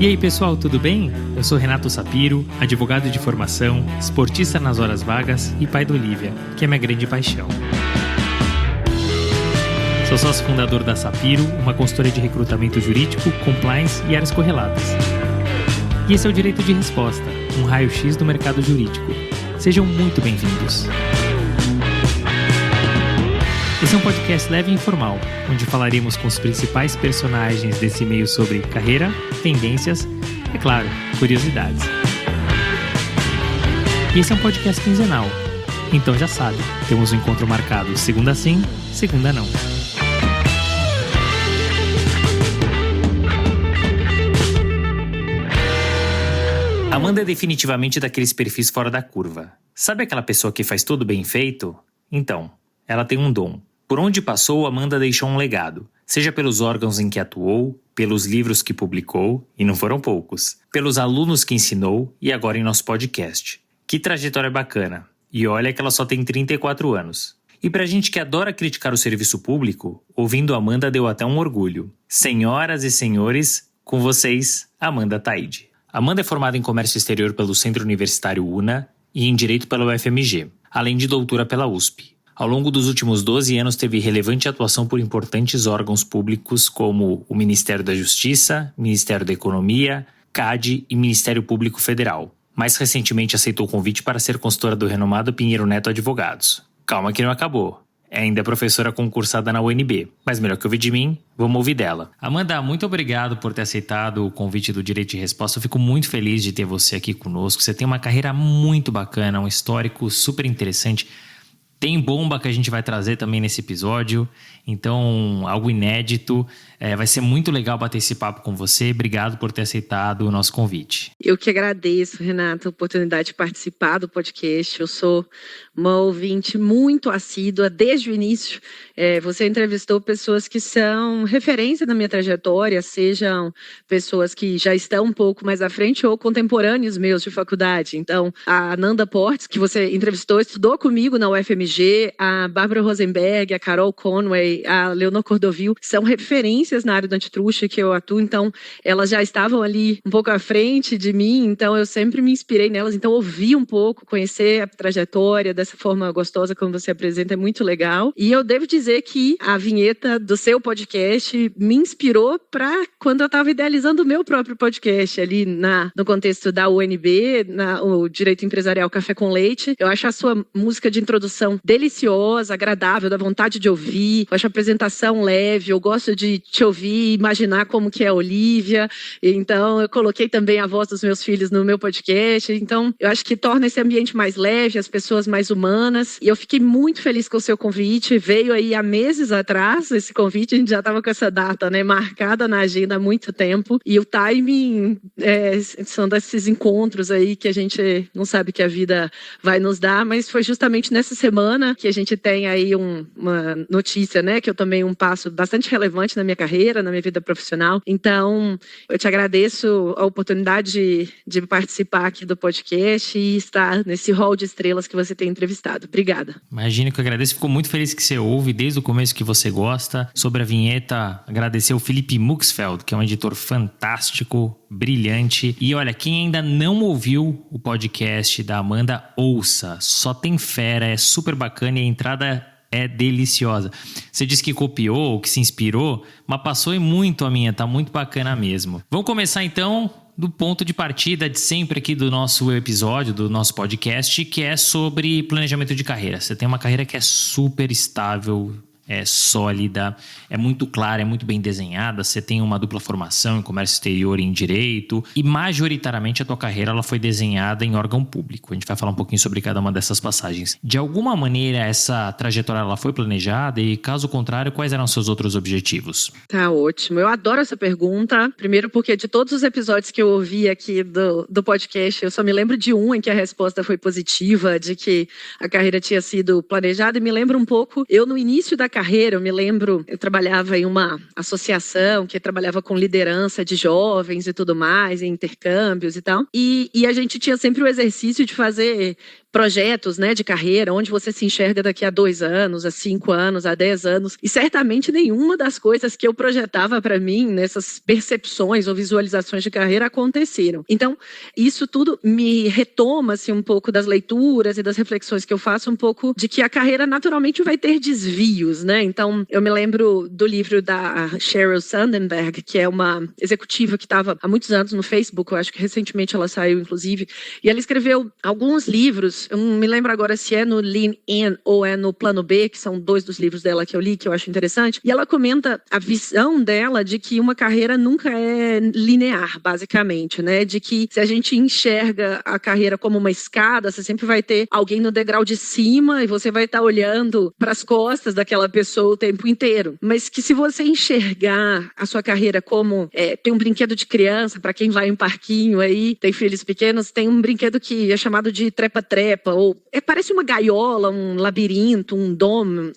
E aí pessoal, tudo bem? Eu sou Renato Sapiro, advogado de formação, esportista nas horas vagas e pai da Olivia, que é minha grande paixão. Sou sócio fundador da Sapiro, uma consultoria de recrutamento jurídico, compliance e áreas correlatas. E esse é o Direito de Resposta, um raio-x do mercado jurídico. Sejam muito bem-vindos. Esse é um podcast leve e informal, onde falaremos com os principais personagens desse meio sobre carreira, tendências e, claro, curiosidades. E esse é um podcast quinzenal, então já sabe, temos um encontro marcado segunda sim, segunda não. Amanda é definitivamente daqueles perfis fora da curva. Sabe aquela pessoa que faz tudo bem feito? Então, ela tem um dom. Por onde passou, Amanda deixou um legado, seja pelos órgãos em que atuou, pelos livros que publicou, e não foram poucos, pelos alunos que ensinou e agora em nosso podcast. Que trajetória bacana! E olha que ela só tem 34 anos. E pra gente que adora criticar o serviço público, ouvindo Amanda deu até um orgulho. Senhoras e senhores, com vocês, Amanda Taide. Amanda é formada em Comércio Exterior pelo Centro Universitário UNA e em Direito pela UFMG, além de doutora pela USP. Ao longo dos últimos 12 anos teve relevante atuação por importantes órgãos públicos como o Ministério da Justiça, Ministério da Economia, CAD e Ministério Público Federal. Mais recentemente aceitou o convite para ser consultora do renomado Pinheiro Neto Advogados. Calma que não acabou. É ainda professora concursada na UNB, mas melhor que ouvir de mim, vamos ouvir dela. Amanda, muito obrigado por ter aceitado o convite do Direito de Resposta. Eu fico muito feliz de ter você aqui conosco. Você tem uma carreira muito bacana, um histórico super interessante. Tem bomba que a gente vai trazer também nesse episódio, então algo inédito. Vai ser muito legal bater esse papo com você. Obrigado por ter aceitado o nosso convite. Eu que agradeço, Renata, a oportunidade de participar do podcast. Eu sou uma ouvinte muito assídua desde o início. Você entrevistou pessoas que são referência na minha trajetória, sejam pessoas que já estão um pouco mais à frente ou contemporâneos meus de faculdade. Então, a Nanda Portes, que você entrevistou, estudou comigo na UFMG, a Bárbara Rosenberg, a Carol Conway, a Leonor Cordovil, são referências na área do antitruste que eu atuo, então elas já estavam ali um pouco à frente de mim, então eu sempre me inspirei nelas, então ouvir um pouco, conhecer a trajetória dessa forma gostosa como você apresenta é muito legal. E eu devo dizer que a vinheta do seu podcast me inspirou para quando eu estava idealizando o meu próprio podcast ali no contexto da UNB, o Direito Empresarial Café com Leite. Eu acho a sua música de introdução deliciosa, agradável, dá vontade de ouvir. Eu acho a apresentação leve, eu gosto de te ouvir, imaginar como que é a Olivia. Então, eu coloquei também a voz dos meus filhos no meu podcast. Então, eu acho que torna esse ambiente mais leve, as pessoas mais humanas. E eu fiquei muito feliz com o seu convite. Veio aí há meses atrás esse convite, a gente já estava com essa data, né, marcada na agenda há muito tempo. E o timing são desses encontros aí que a gente não sabe que a vida vai nos dar, mas foi justamente nessa semana que a gente tem aí uma notícia, né, que eu tomei um passo bastante relevante na minha carreira, na minha vida profissional. Então, eu te agradeço a oportunidade de participar aqui do podcast e estar nesse hall de estrelas que você tem entrevistado. Obrigada. Imagino que eu agradeço. Fico muito feliz que você ouve desde o começo que você gosta. Sobre a vinheta, agradecer ao Felipe Muxfeld, que é um editor fantástico, brilhante. E olha, quem ainda não ouviu o podcast da Amanda, ouça. Só tem fera, é super bacana e a entrada é deliciosa. Você disse que copiou, que se inspirou, mas passou muito a minha, tá muito bacana mesmo. Vamos começar então do ponto de partida de sempre aqui do nosso episódio, do nosso podcast, que é sobre planejamento de carreira. Você tem uma carreira que é super estável, é sólida, é muito clara, é muito bem desenhada. Você tem uma dupla formação em comércio exterior e em direito e majoritariamente a tua carreira ela foi desenhada em órgão público. A gente vai falar um pouquinho sobre cada uma dessas passagens. De alguma maneira essa trajetória ela foi planejada e caso contrário, quais eram seus outros objetivos? Tá ótimo, eu adoro essa pergunta. Primeiro porque de todos os episódios que eu ouvi aqui do podcast, eu só me lembro de um em que a resposta foi positiva, de que a carreira tinha sido planejada e me lembro um pouco, eu no início da carreira, eu me lembro, eu trabalhava em uma associação que trabalhava com liderança de jovens e tudo mais, em intercâmbios e tal. E a gente tinha sempre o exercício de fazer projetos, né, de carreira, onde você se enxerga daqui a 2 anos, a 5 anos, a 10 anos, e certamente nenhuma das coisas que eu projetava para mim, nessas percepções ou visualizações de carreira, aconteceram. Então, isso tudo me retoma assim, um pouco das leituras e das reflexões que eu faço, um pouco de que a carreira naturalmente vai ter desvios, né? Então, eu me lembro do livro da Sheryl Sandberg, que é uma executiva que estava há muitos anos no Facebook, eu acho que recentemente ela saiu, inclusive, e ela escreveu alguns livros, eu não me lembro agora se é no Lean In ou é no Plano B, que são 2 dos livros dela que eu li, que eu acho interessante, e ela comenta a visão dela de que uma carreira nunca é linear, basicamente, né? De que se a gente enxerga a carreira como uma escada, você sempre vai ter alguém no degrau de cima e você vai estar olhando para as costas daquela pessoa o tempo inteiro. Mas que se você enxergar a sua carreira como tem um brinquedo de criança, para quem vai em parquinho aí, tem filhos pequenos, tem um brinquedo que é chamado de trepa-trepa, ou parece uma gaiola, um labirinto, um domo,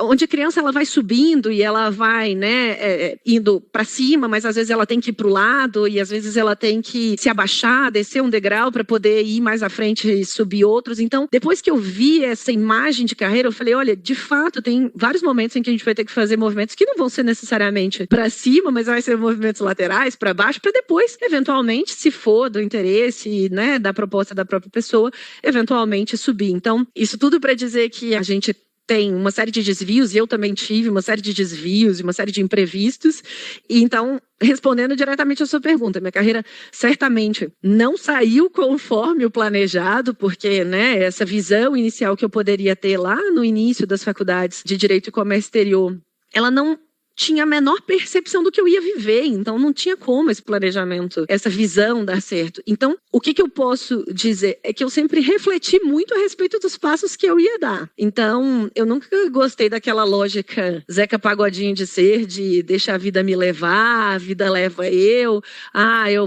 onde a criança ela vai subindo e ela vai, né, indo para cima, mas às vezes ela tem que ir para o lado e às vezes ela tem que se abaixar, descer um degrau para poder ir mais à frente e subir outros. Então, depois que eu vi essa imagem de carreira, eu falei, olha, de fato, tem vários momentos em que a gente vai ter que fazer movimentos que não vão ser necessariamente para cima, mas vai ser movimentos laterais, para baixo, para depois, eventualmente, se for do interesse, né, da proposta da própria pessoa, eventualmente subir. Então, isso tudo para dizer que a gente tem uma série de desvios, e eu também tive uma série de desvios e uma série de imprevistos. E então, respondendo diretamente a sua pergunta, minha carreira certamente não saiu conforme o planejado, porque, né, essa visão inicial que eu poderia ter lá no início das faculdades de Direito e Comércio Exterior, ela não tinha a menor percepção do que eu ia viver, então não tinha como esse planejamento, essa visão dar certo. Então, o que eu posso dizer é que eu sempre refleti muito a respeito dos passos que eu ia dar. Então, eu nunca gostei daquela lógica Zeca Pagodinho de ser, de deixar a vida me levar, a vida leva eu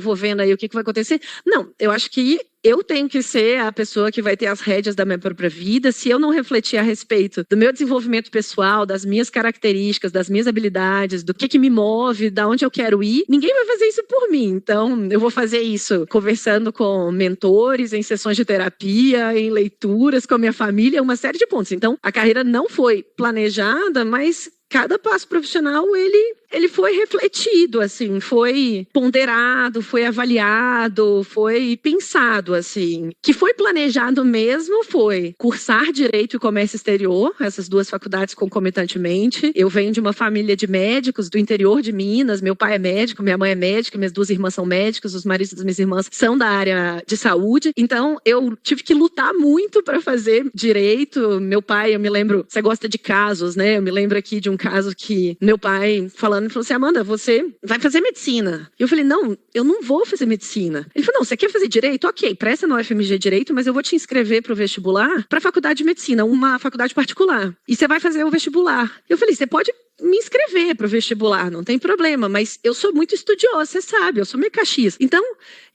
vou vendo aí o que vai acontecer. Não, eu acho que eu tenho que ser a pessoa que vai ter as rédeas da minha própria vida. Se eu não refletir a respeito do meu desenvolvimento pessoal, das minhas características, das minhas habilidades, do que me move, da onde eu quero ir, ninguém vai fazer isso por mim. Então, eu vou fazer isso conversando com mentores, em sessões de terapia, em leituras com a minha família, uma série de pontos. Então, a carreira não foi planejada, mas cada passo profissional, ele foi refletido, assim, foi ponderado, foi avaliado, foi pensado, assim. Que foi planejado mesmo foi cursar Direito e Comércio Exterior, essas 2 faculdades concomitantemente. Eu venho de uma família de médicos do interior de Minas, meu pai é médico, minha mãe é médica, minhas 2 irmãs são médicos, os maridos das minhas irmãs são da área de saúde. Então, eu tive que lutar muito para fazer Direito. Meu pai, eu me lembro, você gosta de casos, né? Eu me lembro aqui de um caso que meu pai falou assim, Amanda, você vai fazer medicina. E eu falei, não, eu não vou fazer medicina. Ele falou, não, você quer fazer direito? Ok, presta no UFMG Direito, mas eu vou te inscrever para o vestibular para a faculdade de medicina, uma faculdade particular. E você vai fazer o vestibular. Eu falei, você pode me inscrever para o vestibular, não tem problema, mas eu sou muito estudiosa, você sabe, eu sou meio Caxias. Então,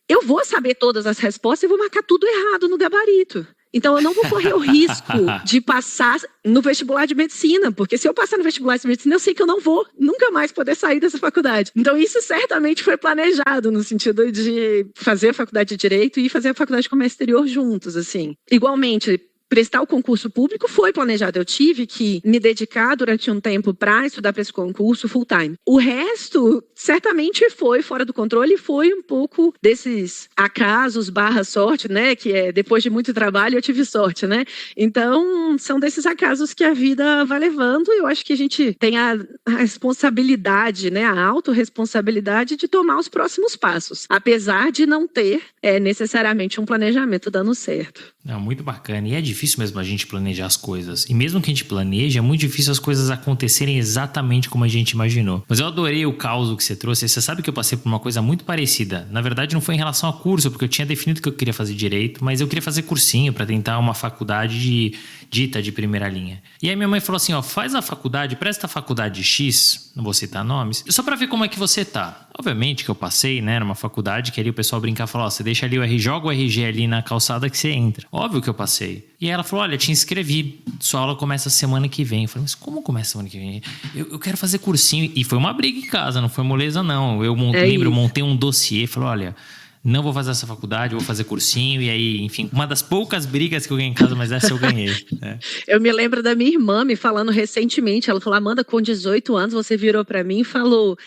eu vou saber todas as respostas e vou marcar tudo errado no gabarito. Então, eu não vou correr o risco de passar no vestibular de medicina, porque se eu passar no vestibular de medicina, eu sei que eu não vou nunca mais poder sair dessa faculdade. Então, isso certamente foi planejado, no sentido de fazer a faculdade de Direito e fazer a faculdade de Comércio Exterior juntos, assim. Igualmente, prestar o concurso público foi planejado. Eu tive que me dedicar durante um tempo para estudar para esse concurso full time. O resto, certamente foi fora do controle, foi um pouco desses acasos / sorte, né? Que é depois de muito trabalho eu tive sorte, né? Então, são desses acasos que a vida vai levando. Eu acho que a gente tem a responsabilidade, né? A autorresponsabilidade de tomar os próximos passos, apesar de não ter necessariamente um planejamento dando certo. Não, muito bacana. E é difícil mesmo a gente planejar as coisas. E mesmo que a gente planeje, é muito difícil as coisas acontecerem exatamente como a gente imaginou. Mas eu adorei o caos que você trouxe. Você sabe que eu passei por uma coisa muito parecida. Na verdade, não foi em relação a curso, porque eu tinha definido que eu queria fazer direito, mas eu queria fazer cursinho para tentar uma faculdade dita de primeira linha. E aí minha mãe falou assim, ó, faz a faculdade, presta a faculdade X, não vou citar nomes, só para ver como é que você tá. Obviamente que eu passei, né, numa faculdade que ali o pessoal brincar e falou, ó, você deixa ali o RG, joga o RG ali na calçada que você entra. Óbvio que eu passei. E aí ela falou, olha, te inscrevi, sua aula começa semana que vem. Eu falei, mas como começa semana que vem? Eu quero fazer cursinho. E foi uma briga em casa, não foi moleza não. Eu montei um dossiê, falei, olha, não vou fazer essa faculdade, vou fazer cursinho, e aí, enfim, uma das poucas brigas que eu ganhei em casa, mas essa eu ganhei. Né? Eu me lembro da minha irmã me falando recentemente, ela falou, Amanda, com 18 anos você virou para mim e falou,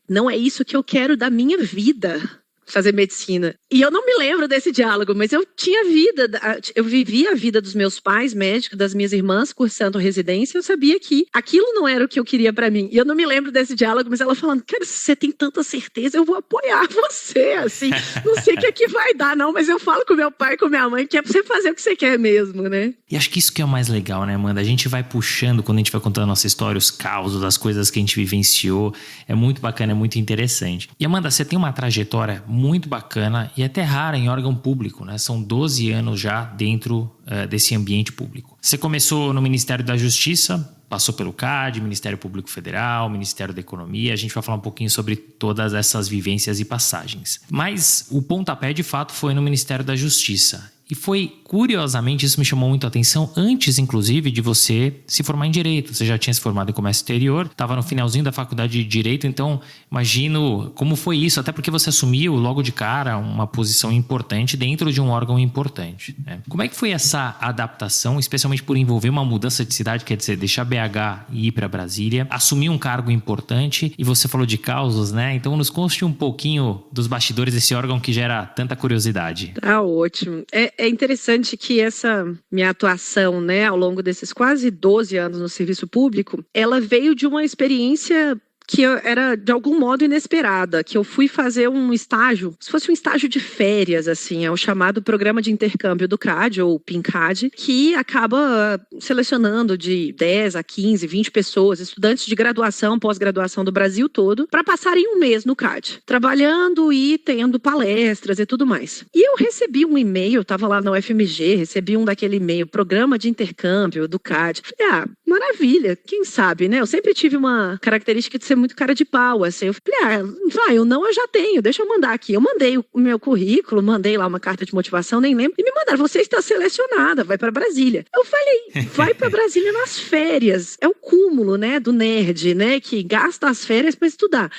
não é isso que eu quero da minha vida, fazer medicina. E eu não me lembro desse diálogo, mas eu tinha vida, eu vivia a vida dos meus pais médicos, das minhas irmãs cursando residência, eu sabia que aquilo não era o que eu queria pra mim. E eu não me lembro desse diálogo, mas ela falando, cara, se você tem tanta certeza, eu vou apoiar você, assim, não sei o que é que vai dar não, mas eu falo com meu pai e com minha mãe que é pra você fazer o que você quer mesmo, né? E acho que isso que é o mais legal, né, Amanda? A gente vai puxando, quando a gente vai contando a nossa história, os causos, as coisas que a gente vivenciou, é muito bacana, é muito interessante. E Amanda, você tem uma trajetória muito bacana e até rara em órgão público, né? São 12 anos já dentro desse ambiente público. Você começou no Ministério da Justiça, passou pelo CAD, Ministério Público Federal, Ministério da Economia. A gente vai falar um pouquinho sobre todas essas vivências e passagens. Mas o pontapé, de fato, foi no Ministério da Justiça. E foi, curiosamente, isso me chamou muito a atenção antes, inclusive, de você se formar em Direito. Você já tinha se formado em Comércio Exterior, estava no finalzinho da faculdade de Direito, então imagino como foi isso, até porque você assumiu logo de cara uma posição importante dentro de um órgão importante. Né? Como é que foi essa adaptação, especialmente por envolver uma mudança de cidade, quer dizer, deixar BH e ir para Brasília, assumir um cargo importante, e você falou de causos, né? Então nos conte um pouquinho dos bastidores desse órgão que gera tanta curiosidade. Tá ótimo. É interessante que essa minha atuação, né, ao longo desses quase 12 anos no serviço público, ela veio de uma experiência que era de algum modo inesperada, que eu fui fazer um estágio, se fosse um estágio de férias, assim, é o chamado Programa de Intercâmbio do CAD, ou PINCAD, que acaba selecionando de 10 a 15, 20 pessoas, estudantes de graduação, pós-graduação do Brasil todo, para passarem um mês no CAD, trabalhando e tendo palestras e tudo mais. E eu recebi um e-mail, estava lá na UFMG, recebi um daquele e-mail, Programa de Intercâmbio do CAD. Falei, maravilha, quem sabe, né? Eu sempre tive uma característica de ser muito cara de pau, assim. Eu falei, eu já tenho, deixa eu mandar aqui. Eu mandei o meu currículo, mandei lá uma carta de motivação, nem lembro, e me mandaram, você está selecionada, vai para Brasília. Eu falei, vai para Brasília nas férias. É o cúmulo, né, do nerd, né, que gasta as férias para estudar.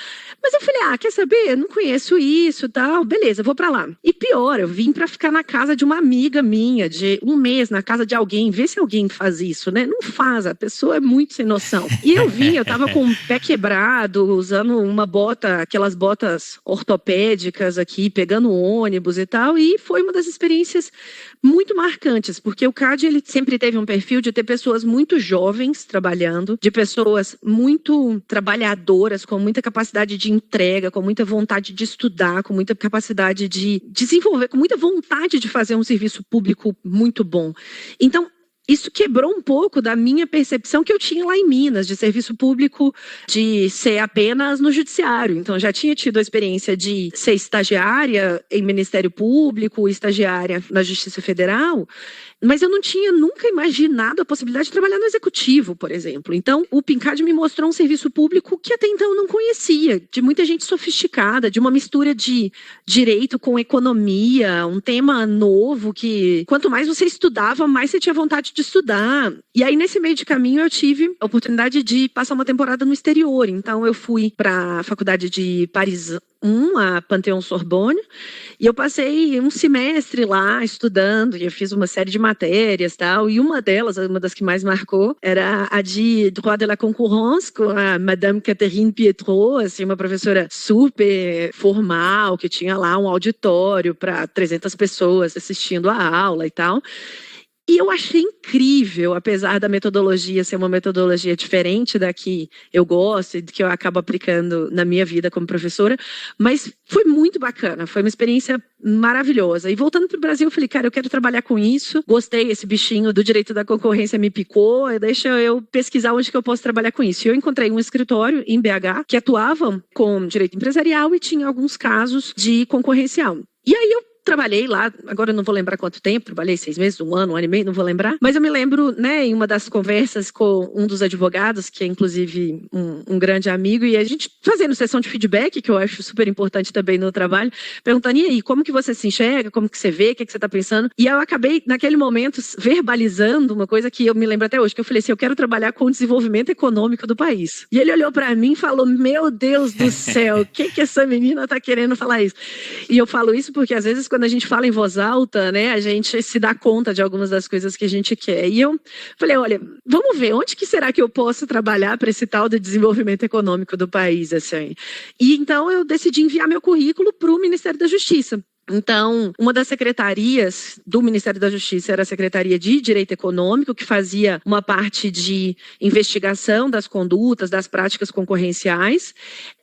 Mas eu falei, quer saber? Eu não conheço isso e tal, beleza, eu vou para lá. E pior, eu vim para ficar na casa de uma amiga minha, de um mês, na casa de alguém, ver se alguém faz isso, né? Não faz, a pessoa é muito sem noção. E eu tava com o pé quebrado, usando uma bota, aquelas botas ortopédicas aqui, pegando ônibus e tal, e foi uma das experiências muito marcantes, porque o CAD ele sempre teve um perfil de ter pessoas muito jovens trabalhando, de pessoas muito trabalhadoras, com muita capacidade de entrega, com muita vontade de estudar, com muita capacidade de desenvolver, com muita vontade de fazer um serviço público muito bom. Então, isso quebrou um pouco da minha percepção que eu tinha lá em Minas, de serviço público, de ser apenas no judiciário. Então, já tinha tido a experiência de ser estagiária em Ministério Público, estagiária na Justiça Federal, mas eu não tinha nunca imaginado a possibilidade de trabalhar no Executivo, por exemplo. Então, o PINCAD me mostrou um serviço público que até então eu não conhecia, de muita gente sofisticada, de uma mistura de direito com economia, um tema novo que, quanto mais você estudava, mais você tinha vontade de estudar. E aí, nesse meio de caminho, eu tive a oportunidade de passar uma temporada no exterior. Então, eu fui para a Faculdade de Paris a Panthéon-Sorbonne, e eu passei um semestre lá estudando, e eu fiz uma série de matérias e tal, e uma delas, uma das que mais marcou, era a de Droit de la Concurrence, com a Madame Catherine Pietro, assim, uma professora super formal, que tinha lá um auditório para 300 pessoas assistindo a aula e tal. E eu achei incrível, apesar da metodologia ser uma metodologia diferente da que eu gosto e que eu acabo aplicando na minha vida como professora, mas foi muito bacana, foi uma experiência maravilhosa. E voltando para o Brasil, eu falei, cara, eu quero trabalhar com isso, gostei, esse bichinho do direito da concorrência me picou, deixa eu pesquisar onde que eu posso trabalhar com isso. E eu encontrei um escritório em BH que atuava com direito empresarial e tinha alguns casos de concorrencial. E aí eu trabalhei lá, agora eu não vou lembrar quanto tempo, trabalhei 6 meses, um ano e meio, não vou lembrar. Mas eu me lembro, né, em uma das conversas com um dos advogados, que é inclusive um grande amigo, e a gente fazendo sessão de feedback, que eu acho super importante também no trabalho, perguntando, e aí, como que você se enxerga, como que você vê, o que você está pensando? E eu acabei, naquele momento, verbalizando uma coisa que eu me lembro até hoje, que eu falei assim, eu quero trabalhar com o desenvolvimento econômico do país. E ele olhou para mim e falou, meu Deus do céu, o que essa menina está querendo falar isso? E eu falo isso porque, às vezes, quando a gente fala em voz alta, né, a gente se dá conta de algumas das coisas que a gente quer. E eu falei, olha, vamos ver, onde que será que eu posso trabalhar para esse tal de desenvolvimento econômico do país, assim? E então eu decidi enviar meu currículo para o Ministério da Justiça. Então, uma das secretarias do Ministério da Justiça era a Secretaria de Direito Econômico, que fazia uma parte de investigação das condutas, das práticas concorrenciais,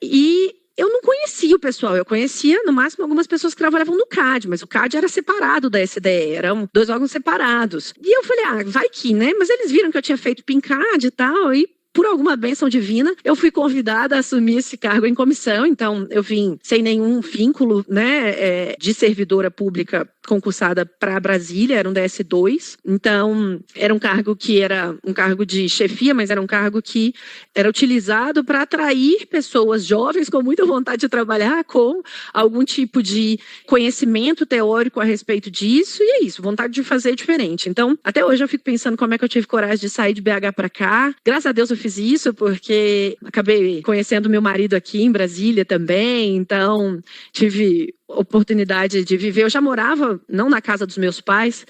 e eu não conhecia o pessoal, eu conhecia no máximo algumas pessoas que trabalhavam no CAD, mas o CAD era separado da SDE, eram 2 órgãos separados. E eu falei, vai que, né? Mas eles viram que eu tinha feito PINCAD e tal, e por alguma bênção divina, eu fui convidada a assumir esse cargo em comissão, então eu vim sem nenhum vínculo, né, de servidora pública concursada para Brasília, era um DS2, então era um cargo que era um cargo de chefia, mas era um cargo que era utilizado para atrair pessoas jovens com muita vontade de trabalhar, com algum tipo de conhecimento teórico a respeito disso, e é isso, vontade de fazer diferente. Então, até hoje eu fico pensando como é que eu tive coragem de sair de BH para cá. Graças a Deus eu fiz isso, porque acabei conhecendo meu marido aqui em Brasília também, então tive oportunidade de viver. Eu já morava, não na casa dos meus pais,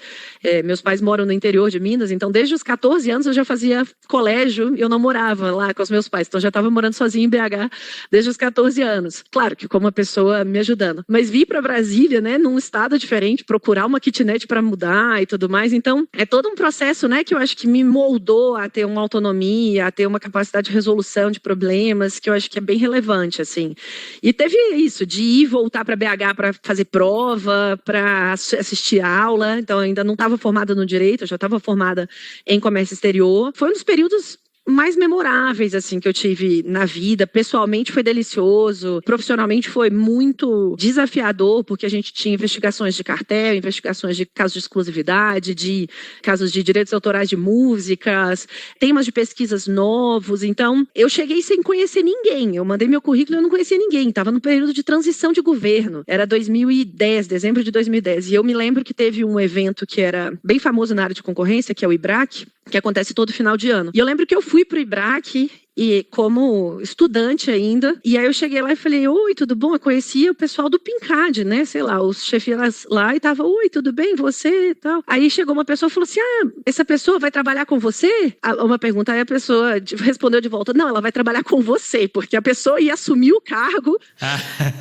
meus pais moram no interior de Minas, então desde os 14 anos eu já fazia colégio e eu não morava lá com os meus pais, então já estava morando sozinha em BH desde os 14 anos. Claro que como uma pessoa me ajudando. Mas vir para Brasília, né, num estado diferente, procurar uma kitnet para mudar e tudo mais, então é todo um processo, né, que eu acho que me moldou a ter uma autonomia, a ter uma capacidade de resolução de problemas, que eu acho que é bem relevante, assim. E teve isso, de ir e voltar para BH para fazer prova, para assistir aula. Então, eu ainda não estava formada no direito, eu já estava formada em comércio exterior. Foi um dos períodos mais memoráveis, assim, que eu tive na vida. Pessoalmente foi delicioso, profissionalmente foi muito desafiador, porque a gente tinha investigações de cartel, investigações de casos de exclusividade, de casos de direitos autorais de músicas, temas de pesquisas novos. Então, eu cheguei sem conhecer ninguém. Eu mandei meu currículo e eu não conhecia ninguém. Estava no período de transição de governo. Era 2010, dezembro de 2010. E eu me lembro que teve um evento que era bem famoso na área de concorrência, que é o IBRAC, que acontece todo final de ano. E eu lembro que eu fui pro IBRAC e como estudante ainda, e aí eu cheguei lá e falei, oi, tudo bom? Eu conhecia o pessoal do PINCAD, né? Sei lá, os chefias lá e tava, oi, tudo bem? Você e tal. Aí chegou uma pessoa e falou assim, essa pessoa vai trabalhar com você? Uma pergunta, aí a pessoa respondeu de volta, não, ela vai trabalhar com você, porque a pessoa ia assumir o cargo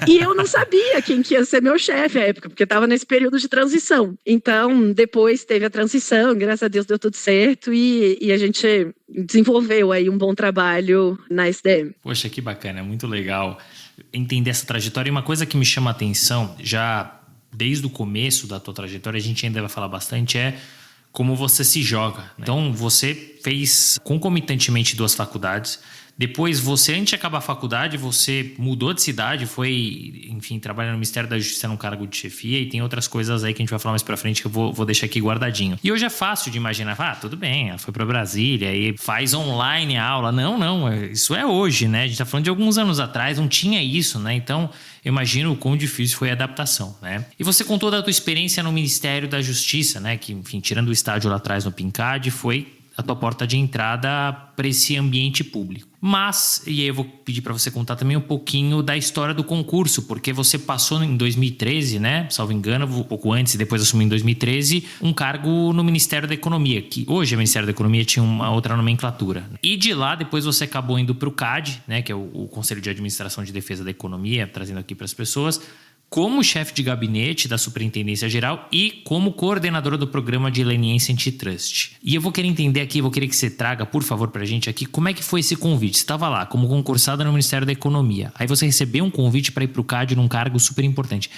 e eu não sabia quem que ia ser meu chefe à época, porque estava nesse período de transição. Então, depois teve a transição, graças a Deus deu tudo certo e a gente desenvolveu aí um bom trabalho na SDM. Poxa, que bacana, muito legal entender essa trajetória. E uma coisa que me chama a atenção, já desde o começo da tua trajetória, a gente ainda vai falar bastante, é como você se joga, né? Então, você fez concomitantemente 2 faculdades. Depois, você, antes de acabar a faculdade, você mudou de cidade, foi, enfim, trabalhar no Ministério da Justiça num cargo de chefia, e tem outras coisas aí que a gente vai falar mais pra frente que eu vou deixar aqui guardadinho. E hoje é fácil de imaginar, tudo bem, ela foi pra Brasília e faz online a aula. Não, isso é hoje, né? A gente tá falando de alguns anos atrás, não tinha isso, né? Então, eu imagino o quão difícil foi a adaptação, né? E você contou da tua experiência no Ministério da Justiça, né? Que, enfim, tirando o estágio lá atrás no PINCAD, foi a tua porta de entrada para esse ambiente público. Mas, e aí eu vou pedir para você contar também um pouquinho da história do concurso, porque você passou em 2013, né? Salvo engano, um pouco antes e depois assumiu em 2013, um cargo no Ministério da Economia, que hoje o Ministério da Economia tinha uma outra nomenclatura. E de lá, depois você acabou indo para o CAD, né? Que é o Conselho de Administração de Defesa da Economia, trazendo aqui para as pessoas, como chefe de gabinete da Superintendência Geral e como coordenadora do programa de leniência antitrust. E eu vou querer entender aqui, vou querer que você traga, por favor, pra gente aqui, como é que foi esse convite. Você estava lá como concursada no Ministério da Economia, aí você recebeu um convite para ir pro CAD num cargo super importante.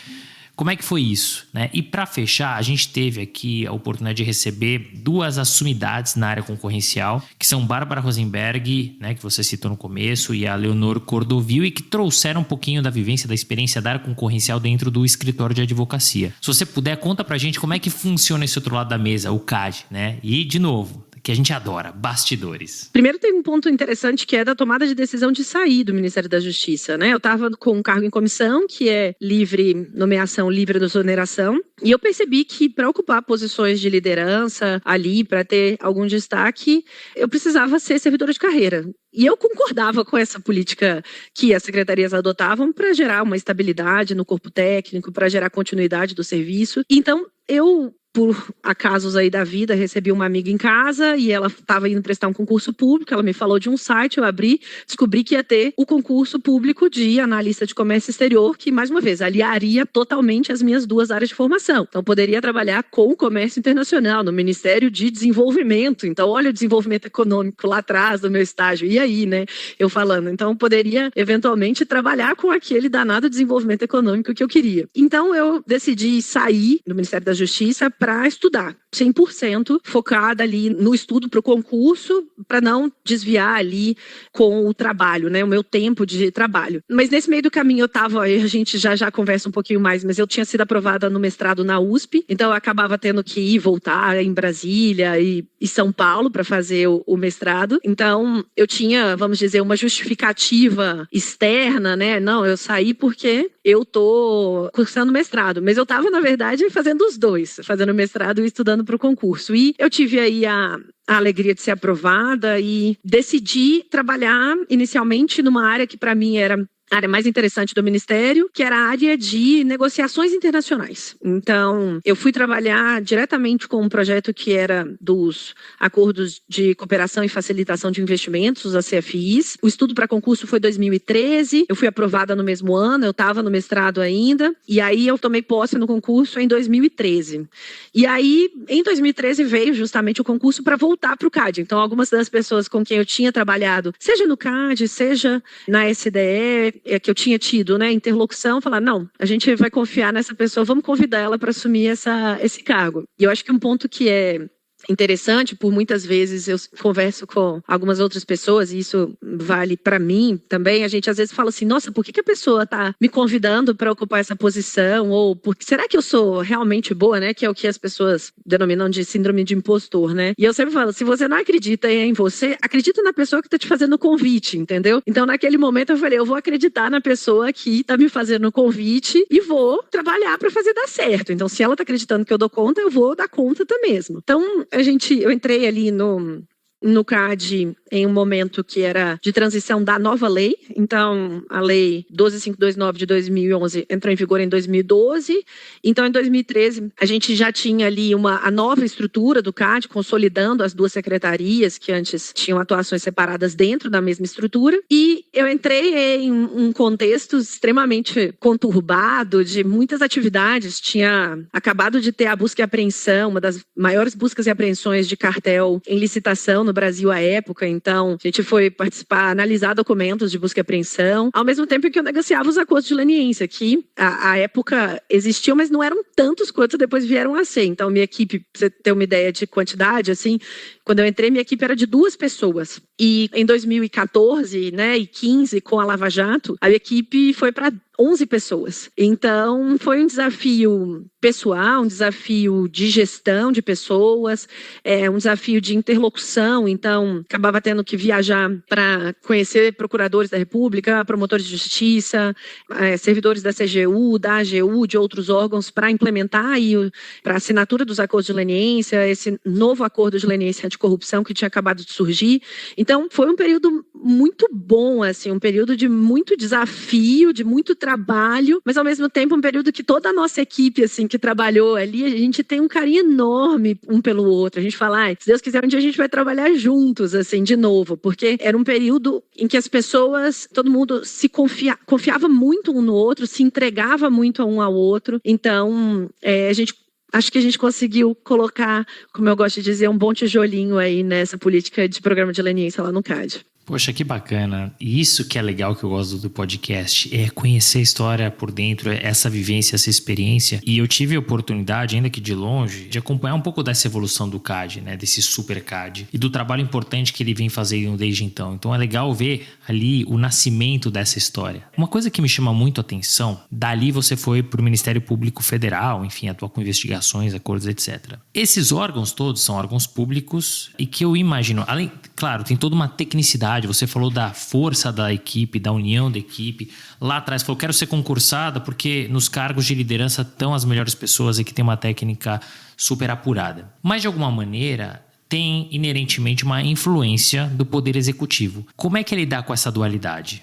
Como é que foi isso, né? E para fechar, a gente teve aqui a oportunidade de receber 2 sumidades na área concorrencial, que são Bárbara Rosenberg, né, que você citou no começo, e a Leonor Cordovil, e que trouxeram um pouquinho da vivência, da experiência da área concorrencial dentro do escritório de advocacia. Se você puder, conta pra gente como é que funciona esse outro lado da mesa, o CAD, né? E, de novo, que a gente adora, bastidores. Primeiro tem um ponto interessante que é da tomada de decisão de sair do Ministério da Justiça, né? Eu estava com um cargo em comissão, que é livre nomeação, livre exoneração, e eu percebi que para ocupar posições de liderança ali, para ter algum destaque, eu precisava ser servidora de carreira. E eu concordava com essa política que as secretarias adotavam para gerar uma estabilidade no corpo técnico, para gerar continuidade do serviço. Então, eu, por acasos aí da vida, recebi uma amiga em casa e ela estava indo prestar um concurso público, ela me falou de um site, eu abri, descobri que ia ter o concurso público de analista de comércio exterior, que, mais uma vez, aliaria totalmente as minhas 2 áreas de formação. Então, poderia trabalhar com o comércio internacional, no Ministério de Desenvolvimento. Então, olha o desenvolvimento econômico lá atrás do meu estágio. E aí, né, eu falando. Então, poderia, eventualmente, trabalhar com aquele danado desenvolvimento econômico que eu queria. Então, eu decidi sair do Ministério da Justiça para estudar, 100% focada ali no estudo para o concurso, para não desviar ali com o trabalho, né, o meu tempo de trabalho. Mas nesse meio do caminho eu estava, a gente já conversa um pouquinho mais, mas eu tinha sido aprovada no mestrado na USP, então eu acabava tendo que ir voltar em Brasília e São Paulo para fazer o mestrado. Então eu tinha, vamos dizer, uma justificativa externa, né? Não, eu saí porque eu tô cursando mestrado, mas eu estava, na verdade, fazendo os dois, fazendo mestrado e estudando para o concurso. E eu tive aí a alegria de ser aprovada e decidi trabalhar inicialmente numa área que para mim era a área mais interessante do Ministério, que era a área de negociações internacionais. Então, eu fui trabalhar diretamente com um projeto que era dos Acordos de Cooperação e Facilitação de Investimentos, os ACFIs. O estudo para concurso foi 2013, eu fui aprovada no mesmo ano, eu estava no mestrado ainda, e aí eu tomei posse no concurso em 2013. E aí, em 2013, veio justamente o concurso para voltar para o CAD. Então, algumas das pessoas com quem eu tinha trabalhado, seja no CAD, seja na SDE, que eu tinha tido, né, interlocução, falar, não, a gente vai confiar nessa pessoa, vamos convidar ela para assumir esse cargo. E eu acho que um ponto que é interessante, por muitas vezes eu converso com algumas outras pessoas, e isso vale para mim também, a gente às vezes fala assim, nossa, por que a pessoa está me convidando para ocupar essa posição? Ou será que eu sou realmente boa, né? Que é o que as pessoas denominam de síndrome de impostor, né? E eu sempre falo, se você não acredita em você, acredita na pessoa que está te fazendo o convite, entendeu? Então naquele momento eu falei, eu vou acreditar na pessoa que está me fazendo o convite e vou trabalhar para fazer dar certo. Então se ela está acreditando que eu dou conta, eu vou dar conta também mesmo. Então eu entrei ali no CAD em um momento que era de transição da nova lei. Então, a lei 12529 de 2011 entrou em vigor em 2012. Então, em 2013, a gente já tinha ali a nova estrutura do CAD, consolidando as 2 secretarias que antes tinham atuações separadas dentro da mesma estrutura. E eu entrei em um contexto extremamente conturbado, de muitas atividades. Tinha acabado de ter a busca e apreensão, uma das maiores buscas e apreensões de cartel em licitação no Brasil à época. Então, a gente foi participar, analisar documentos de busca e apreensão, ao mesmo tempo que eu negociava os acordos de leniência, que à época existiam, mas não eram tantos quanto depois vieram a ser. Então, minha equipe, pra você ter uma ideia de quantidade, assim, quando eu entrei, minha equipe era de 2 pessoas. E em 2014, né, e 15, com a Lava Jato, a equipe foi para 11 pessoas. Então, foi um desafio pessoal, um desafio de gestão de pessoas, um desafio de interlocução. Então, acabava tendo que viajar para conhecer procuradores da República, promotores de justiça, servidores da CGU, da AGU, de outros órgãos, para implementar para a assinatura dos acordos de leniência, esse novo acordo de leniência anticorrupção que tinha acabado de surgir. Então, foi um período muito bom, assim, um período de muito desafio, de muito trabalho, mas ao mesmo tempo um período que toda a nossa equipe, assim, que trabalhou ali, a gente tem um carinho enorme um pelo outro. A gente fala, se Deus quiser, um dia a gente vai trabalhar juntos, assim, de novo, porque era um período em que as pessoas, todo mundo se confiava muito um no outro, se entregava muito um ao outro. Então, acho que a gente conseguiu colocar, como eu gosto de dizer, um bom tijolinho aí nessa política de programa de leniência lá no CAD. Poxa, que bacana. E isso que é legal, que eu gosto do podcast, é conhecer a história por dentro, essa vivência, essa experiência. E eu tive a oportunidade, ainda que de longe, de acompanhar um pouco dessa evolução do CAD, né? Desse super CAD. E do trabalho importante que ele vem fazendo desde então. Então é legal ver ali o nascimento dessa história. Uma coisa que me chama muito a atenção, dali você foi para o Ministério Público Federal, enfim, atuar com investigações, acordos, etc. Esses órgãos todos são órgãos públicos e que eu imagino, além, claro, tem toda uma tecnicidade. Você falou da força da equipe, da união da equipe. Lá atrás falou, quero ser concursada porque nos cargos de liderança estão as melhores pessoas e que tem uma técnica super apurada. Mas de alguma maneira tem inerentemente uma influência do poder executivo. Como é que ele lidar com essa dualidade?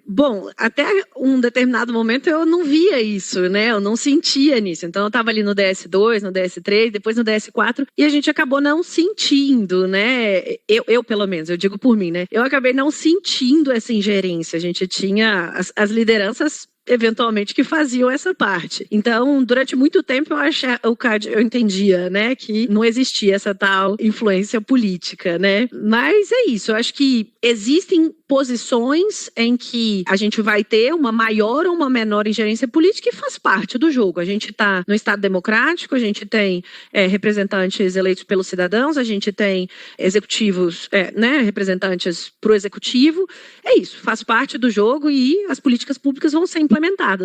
Bom, até um determinado momento eu não via isso, né? Eu não sentia nisso. Então eu estava ali no DS2, no DS3, depois no DS4 e a gente acabou não sentindo, né? Eu pelo menos, eu digo por mim, né? Eu acabei não sentindo essa ingerência. A gente tinha as lideranças eventualmente que faziam essa parte. Então, durante muito tempo eu entendia, né, que não existia essa tal influência política, né? Mas é isso, eu acho que existem posições em que a gente vai ter uma maior ou uma menor ingerência política e faz parte do jogo. A gente está no Estado democrático, a gente tem representantes eleitos pelos cidadãos, a gente tem executivos, né, representantes para o executivo. É isso, faz parte do jogo e as políticas públicas vão ser implementadas.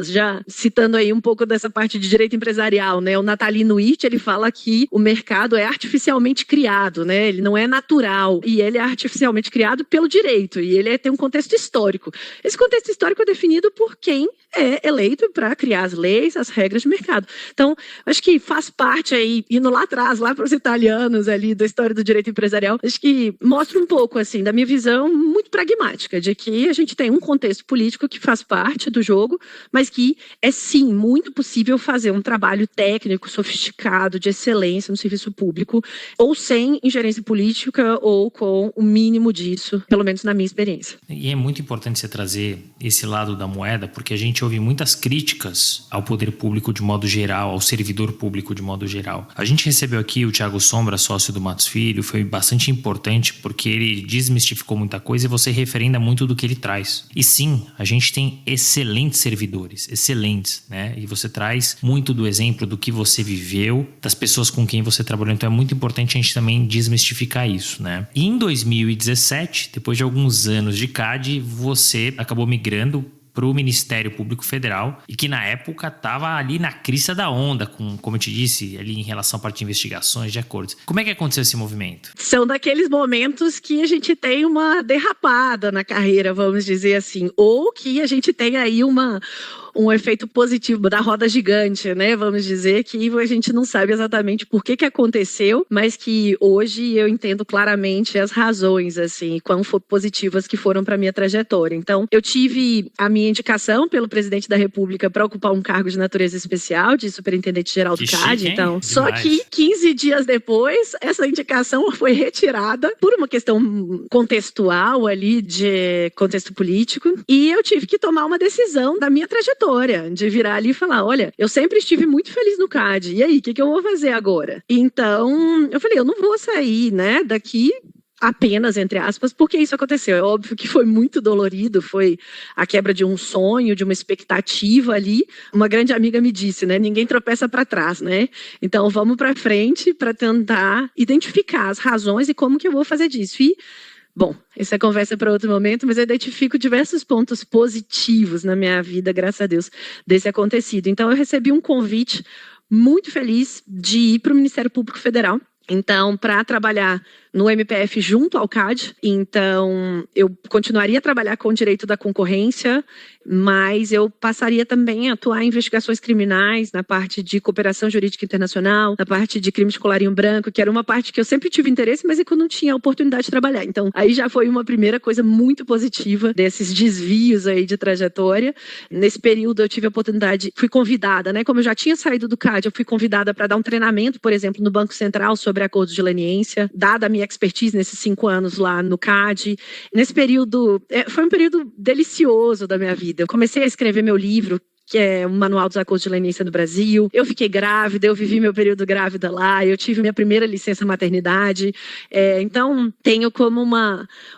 Já citando aí um pouco dessa parte de direito empresarial, né? O Natalino Witt, ele fala que o mercado é artificialmente criado, né? Ele não é natural e ele é artificialmente criado pelo direito e ele tem um contexto histórico. Esse contexto histórico é definido por quem é eleito para criar as leis, as regras de mercado. Então, acho que faz parte aí, indo lá atrás, lá para os italianos ali da história do direito empresarial, acho que mostra um pouco, assim, da minha visão muito pragmática, de que a gente tem um contexto político que faz parte do jogo, mas que é, sim, muito possível fazer um trabalho técnico, sofisticado, de excelência no serviço público, ou sem ingerência política, ou com o mínimo disso, pelo menos na minha experiência. E é muito importante você trazer esse lado da moeda, porque a gente ouve muitas críticas ao poder público de modo geral, ao servidor público de modo geral. A gente recebeu aqui o Thiago Sombra, sócio do Matos Filho, foi bastante importante porque ele desmistificou muita coisa e você referenda muito do que ele traz. E sim, a gente tem excelentes servidores, excelentes, né? E você traz muito do exemplo do que você viveu, das pessoas com quem você trabalhou, então é muito importante a gente também desmistificar isso, né? E em 2017, depois de alguns anos de CAD, você acabou migrando para o Ministério Público Federal e que na época estava ali na crista da onda, como eu te disse, ali em relação à parte de investigações, de acordos. Como é que aconteceu esse movimento? São daqueles momentos que a gente tem uma derrapada na carreira, vamos dizer assim, ou que a gente tem aí um efeito positivo da roda gigante, né? Vamos dizer que a gente não sabe exatamente por que aconteceu, mas que hoje eu entendo claramente as razões, assim, quão positivas que foram para minha trajetória. Então, eu tive a minha indicação pelo presidente da República para ocupar um cargo de natureza especial, de superintendente-geral do CAD. Chique, então, demais. Só que 15 dias depois, essa indicação foi retirada por uma questão contextual ali, de contexto político, e eu tive que tomar uma decisão da minha trajetória, de virar ali e falar, olha, eu sempre estive muito feliz no CAD, e aí, o que eu vou fazer agora? Então, eu falei, eu não vou sair, né, daqui apenas, entre aspas, porque isso aconteceu. É óbvio que foi muito dolorido, foi a quebra de um sonho, de uma expectativa ali. Uma grande amiga me disse, né, ninguém tropeça para trás, né? Então, vamos para frente para tentar identificar as razões e como que eu vou fazer disso. E bom, essa conversa é para outro momento, mas eu identifico diversos pontos positivos na minha vida, graças a Deus, desse acontecido. Então, eu recebi um convite muito feliz de ir para o Ministério Público Federal. Então, para trabalhar no MPF junto ao CAD, então eu continuaria a trabalhar com o direito da concorrência, mas eu passaria também a atuar em investigações criminais, na parte de cooperação jurídica internacional, na parte de crime de colarinho branco, que era uma parte que eu sempre tive interesse, mas é que eu não tinha a oportunidade de trabalhar. Então, aí já foi uma primeira coisa muito positiva desses desvios aí de trajetória. Nesse período eu tive a oportunidade, fui convidada, né? Como eu já tinha saído do CAD, eu fui convidada para dar um treinamento, por exemplo, no Banco Central sobre acordos de leniência, dada a minha expertise nesses 5 anos lá no CAD. Nesse período, foi um período delicioso da minha vida. Eu comecei a escrever meu livro, que é o Manual dos Acordos de Leniência do Brasil. Eu fiquei grávida, eu vivi meu período grávida lá, eu tive minha primeira licença maternidade. Então, tenho como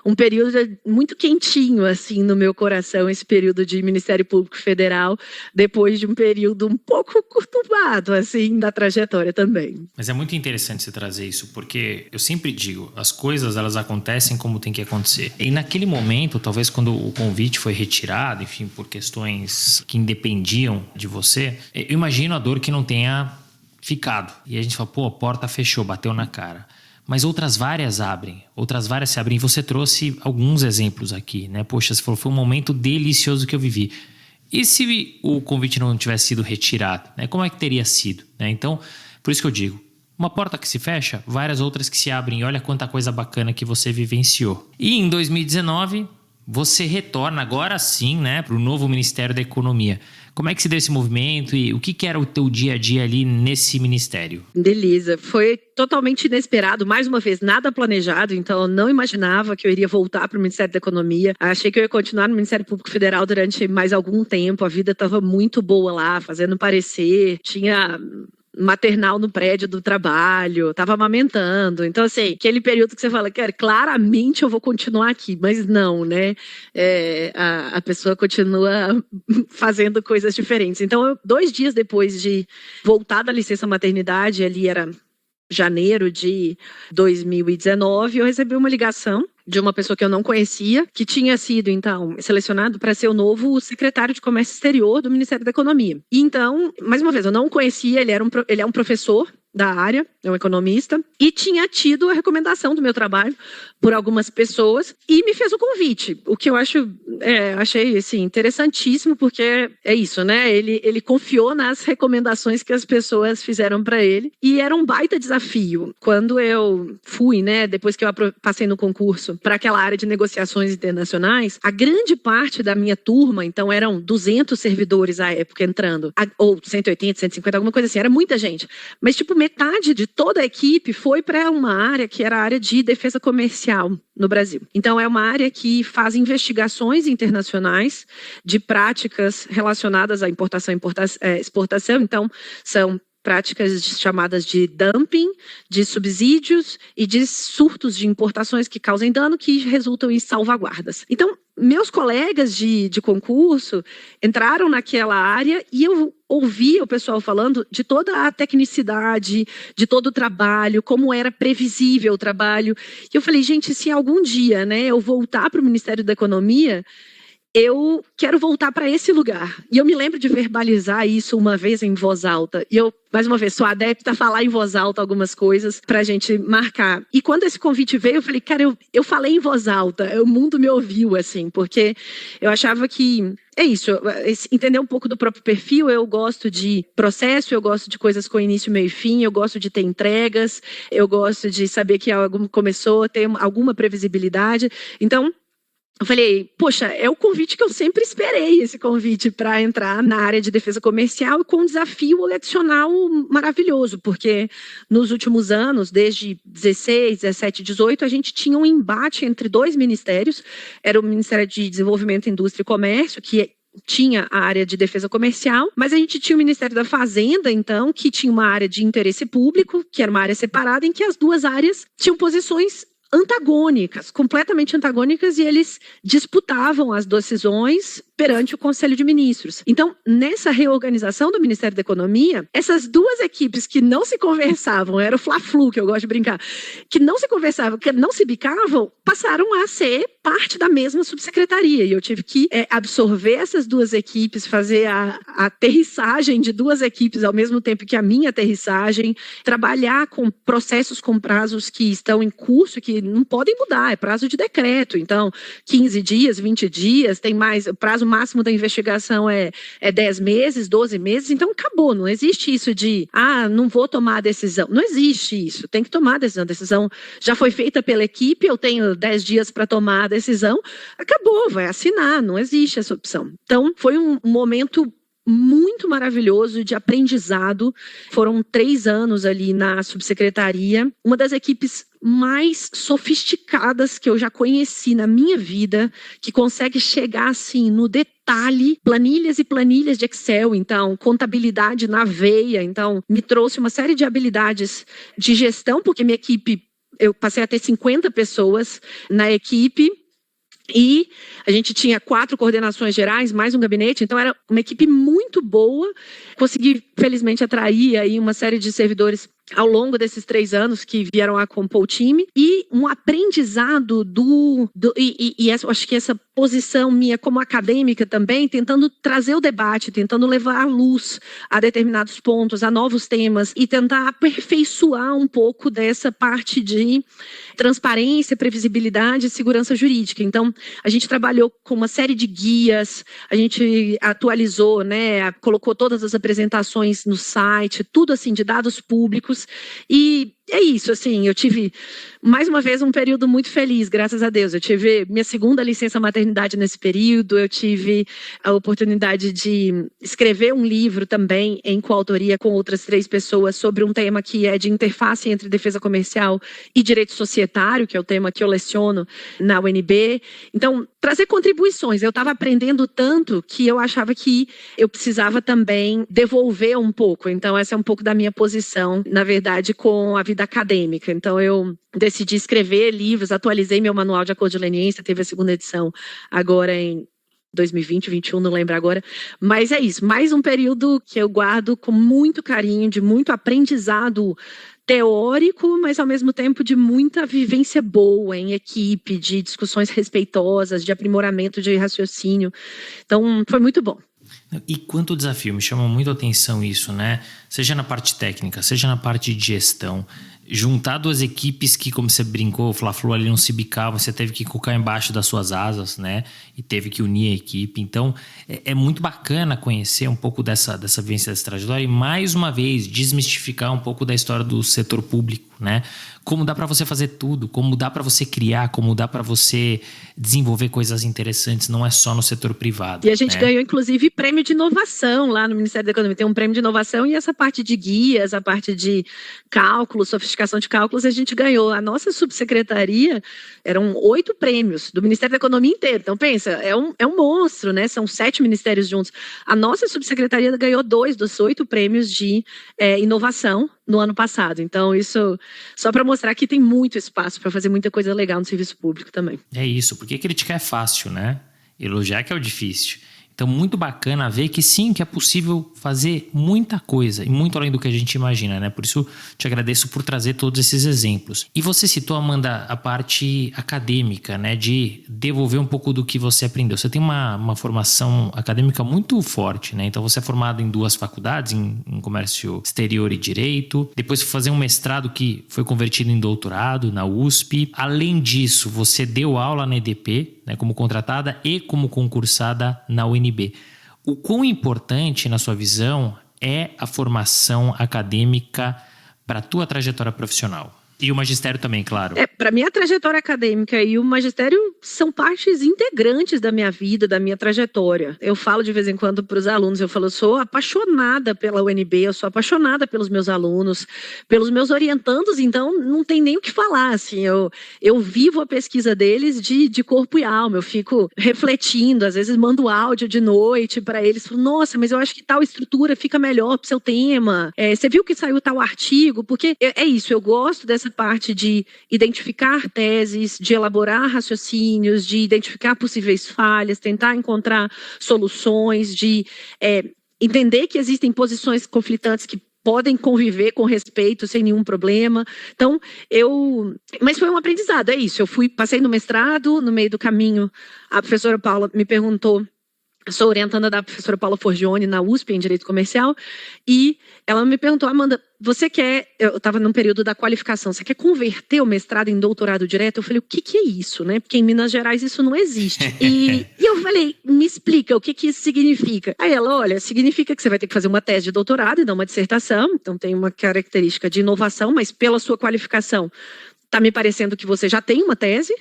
um período muito quentinho, assim, no meu coração, esse período de Ministério Público Federal, depois de um período um pouco conturbado, assim, da trajetória também. Mas é muito interessante você trazer isso, porque eu sempre digo, as coisas, elas acontecem como tem que acontecer. E naquele momento, talvez quando o convite foi retirado, enfim, por questões que independiam de você, eu imagino a dor que não tenha ficado. E a gente fala, pô, a porta fechou, bateu na cara. Mas outras várias se abrem. E você trouxe alguns exemplos aqui, né? Poxa, você falou, foi um momento delicioso que eu vivi. E se o convite não tivesse sido retirado, né? Como é que teria sido, né? Então, por isso que eu digo, uma porta que se fecha, várias outras que se abrem. E olha quanta coisa bacana que você vivenciou. E em 2019, você retorna agora sim, né, para o novo Ministério da Economia. Como é que se deu esse movimento e o que era o teu dia a dia ali nesse ministério? Beleza, foi totalmente inesperado, mais uma vez, nada planejado, então eu não imaginava que eu iria voltar para o Ministério da Economia. Achei que eu ia continuar no Ministério Público Federal durante mais algum tempo, a vida estava muito boa lá, fazendo parecer, tinha maternal no prédio do trabalho, tava amamentando. Então, assim, aquele período que você fala, cara, claramente eu vou continuar aqui, mas não, né? A pessoa continua fazendo coisas diferentes. Então, 2 dias depois de voltar da licença maternidade, ali era janeiro de 2019, eu recebi uma ligação de uma pessoa que eu não conhecia, que tinha sido, então, selecionado para ser o novo secretário de Comércio Exterior do Ministério da Economia. E, então, mais uma vez, eu não o conhecia, ele é um professor da área, é um economista, e tinha tido a recomendação do meu trabalho por algumas pessoas e me fez o convite, o que eu achei assim, interessantíssimo, porque é isso, né? Ele confiou nas recomendações que as pessoas fizeram para ele e era um baita desafio. Quando eu fui, né, depois que eu passei no concurso para aquela área de negociações internacionais, a grande parte da minha turma, então eram 200 servidores à época entrando, ou 180, 150, alguma coisa assim, era muita gente, mas tipo metade de toda a equipe foi para uma área que era a área de defesa comercial no Brasil. Então, é uma área que faz investigações internacionais de práticas relacionadas à importação e exportação. Então, são práticas chamadas de dumping, de subsídios e de surtos de importações que causem dano, que resultam em salvaguardas. Então, meus colegas de concurso entraram naquela área e eu ouvia o pessoal falando de toda a tecnicidade, de todo o trabalho, como era previsível o trabalho. E eu falei, gente, se algum dia, né, eu voltar para o Ministério da Economia, eu quero voltar para esse lugar. E eu me lembro de verbalizar isso uma vez em voz alta. E eu, mais uma vez, sou adepta a falar em voz alta algumas coisas para a gente marcar. E quando esse convite veio, eu falei, cara, eu falei em voz alta, o mundo me ouviu, assim, porque eu achava que é isso, entender um pouco do próprio perfil. Eu gosto de processo, eu gosto de coisas com início, meio e fim, eu gosto de ter entregas, eu gosto de saber que algo começou, ter alguma previsibilidade. Então, eu falei, poxa, é o convite que eu sempre esperei, esse convite para entrar na área de defesa comercial, com um desafio adicional maravilhoso, porque nos últimos anos, desde 16, 17, 18, a gente tinha um embate entre 2 ministérios, era o Ministério de Desenvolvimento, Indústria e Comércio, que tinha a área de defesa comercial, mas a gente tinha o Ministério da Fazenda, então, que tinha uma área de interesse público, que era uma área separada, em que as duas áreas tinham posições antagônicas, completamente antagônicas, e eles disputavam as decisões perante o Conselho de Ministros. Então, nessa reorganização do Ministério da Economia, essas duas equipes que não se conversavam, era o Fla-Flu, que eu gosto de brincar, que não se conversavam, que não se bicavam, passaram a ser parte da mesma subsecretaria. E eu tive que absorver essas duas equipes, fazer a aterrissagem de duas equipes ao mesmo tempo que a minha aterrissagem, trabalhar com processos com prazos que estão em curso, que não podem mudar, é prazo de decreto. Então, 15 dias, 20 dias, tem mais, o prazo máximo da investigação é 10 meses, 12 meses, então acabou, não existe isso de, não vou tomar a decisão, não existe isso, tem que tomar a decisão já foi feita pela equipe, eu tenho 10 dias para tomar a decisão, acabou, vai assinar, não existe essa opção. Então, foi um momento muito maravilhoso de aprendizado. Foram 3 anos ali na subsecretaria. Uma das equipes mais sofisticadas que eu já conheci na minha vida, que consegue chegar assim no detalhe, planilhas e planilhas de Excel, então contabilidade na veia, então me trouxe uma série de habilidades de gestão, porque minha equipe, eu passei a ter 50 pessoas na equipe. E a gente tinha 4 coordenações gerais, mais um gabinete, então era uma equipe muito boa. Consegui, felizmente, atrair aí uma série de servidores ao longo desses 3 anos que vieram a compor o time. E um aprendizado eu acho que essa posição minha como acadêmica também, tentando trazer o debate, tentando levar a luz a determinados pontos, a novos temas, e tentar aperfeiçoar um pouco dessa parte de transparência, previsibilidade e segurança jurídica. Então, a gente trabalhou com uma série de guias, a gente atualizou, né, colocou todas as apresentações no site, tudo assim de dados públicos. E é isso, assim, eu tive, mais uma vez, um período muito feliz, graças a Deus. Eu tive minha segunda licença maternidade nesse período, eu tive a oportunidade de escrever um livro também, em coautoria com outras 3 pessoas, sobre um tema que é de interface entre defesa comercial e direito societário, que é o tema que eu leciono na UNB. Então, trazer contribuições. Eu estava aprendendo tanto que eu achava que eu precisava também devolver um pouco. Então, essa é um pouco da minha posição, na verdade, com a vida acadêmica. Então, eu decidi escrever livros, atualizei meu manual de acordo de leniência, teve a segunda edição agora em 2020, 2021, não lembro agora. Mas é isso, mais um período que eu guardo com muito carinho, de muito aprendizado teórico, mas ao mesmo tempo de muita vivência boa em equipe, de discussões respeitosas, de aprimoramento de raciocínio. Então, foi muito bom. E quanto desafio, me chama muito a atenção isso, né? Seja na parte técnica, seja na parte de gestão, juntar 2 equipes que, como você brincou, o Fla-Flu ali não se bicavam, você teve que colocar embaixo das suas asas, né? E teve que unir a equipe. Então, é muito bacana conhecer um pouco dessa vivência, dessa trajetória e, mais uma vez, desmistificar um pouco da história do setor público, né? Como dá para você fazer tudo, como dá para você criar, como dá para você desenvolver coisas interessantes, não é só no setor privado. E a gente ganhou, inclusive, prêmio de inovação lá no Ministério da Economia. Tem um prêmio de inovação e essa parte de guias, a parte de cálculo, sofisticação de cálculos, a gente ganhou. A nossa subsecretaria, eram 8 prêmios do Ministério da Economia inteiro. Então, pensa, é um monstro, né? São 7 ministérios juntos. A nossa subsecretaria ganhou 2 dos 8 prêmios de inovação no ano passado. Então, isso só para mostrar que tem muito espaço para fazer muita coisa legal no serviço público também. É isso, porque criticar é fácil, né? Elogiar que é o difícil. Então, muito bacana ver que sim, que é possível fazer muita coisa e muito além do que a gente imagina, né? Por isso, te agradeço por trazer todos esses exemplos. E você citou, Amanda, a parte acadêmica, né? De devolver um pouco do que você aprendeu. Você tem uma formação acadêmica muito forte, né? Então, você é formado em 2 faculdades, em comércio exterior e direito. Depois, foi fazer um mestrado que foi convertido em doutorado na USP. Além disso, você deu aula na EDP, né, como contratada e como concursada na UNB. O quão importante, na sua visão, é a formação acadêmica para a tua trajetória profissional? E o magistério também, claro. Para mim, a trajetória acadêmica e o magistério são partes integrantes da minha vida, da minha trajetória. Eu falo de vez em quando para os alunos, eu sou apaixonada pela UNB, eu sou apaixonada pelos meus alunos, pelos meus orientandos, então não tem nem o que falar, assim, eu vivo a pesquisa deles de corpo e alma, eu fico refletindo, às vezes mando áudio de noite para eles, falo, nossa, mas eu acho que tal estrutura fica melhor para o seu tema, você viu que saiu tal artigo, porque é isso, eu gosto dessa parte de identificar teses, de elaborar raciocínios, de identificar possíveis falhas, tentar encontrar soluções, de entender que existem posições conflitantes que podem conviver com respeito sem nenhum problema. Então, mas foi um aprendizado, é isso. Passei no mestrado, no meio do caminho, a professora Paula me perguntou. Eu sou orientanda da professora Paula Forgione na USP, em Direito Comercial, e ela me perguntou, Amanda, eu estava num período da qualificação, você quer converter o mestrado em doutorado direto? Eu falei, o que é isso, né? Porque em Minas Gerais isso não existe. E eu falei, me explica o que isso significa. Aí ela, olha, significa que você vai ter que fazer uma tese de doutorado e não uma dissertação, então tem uma característica de inovação, mas pela sua qualificação, tá me parecendo que você já tem uma tese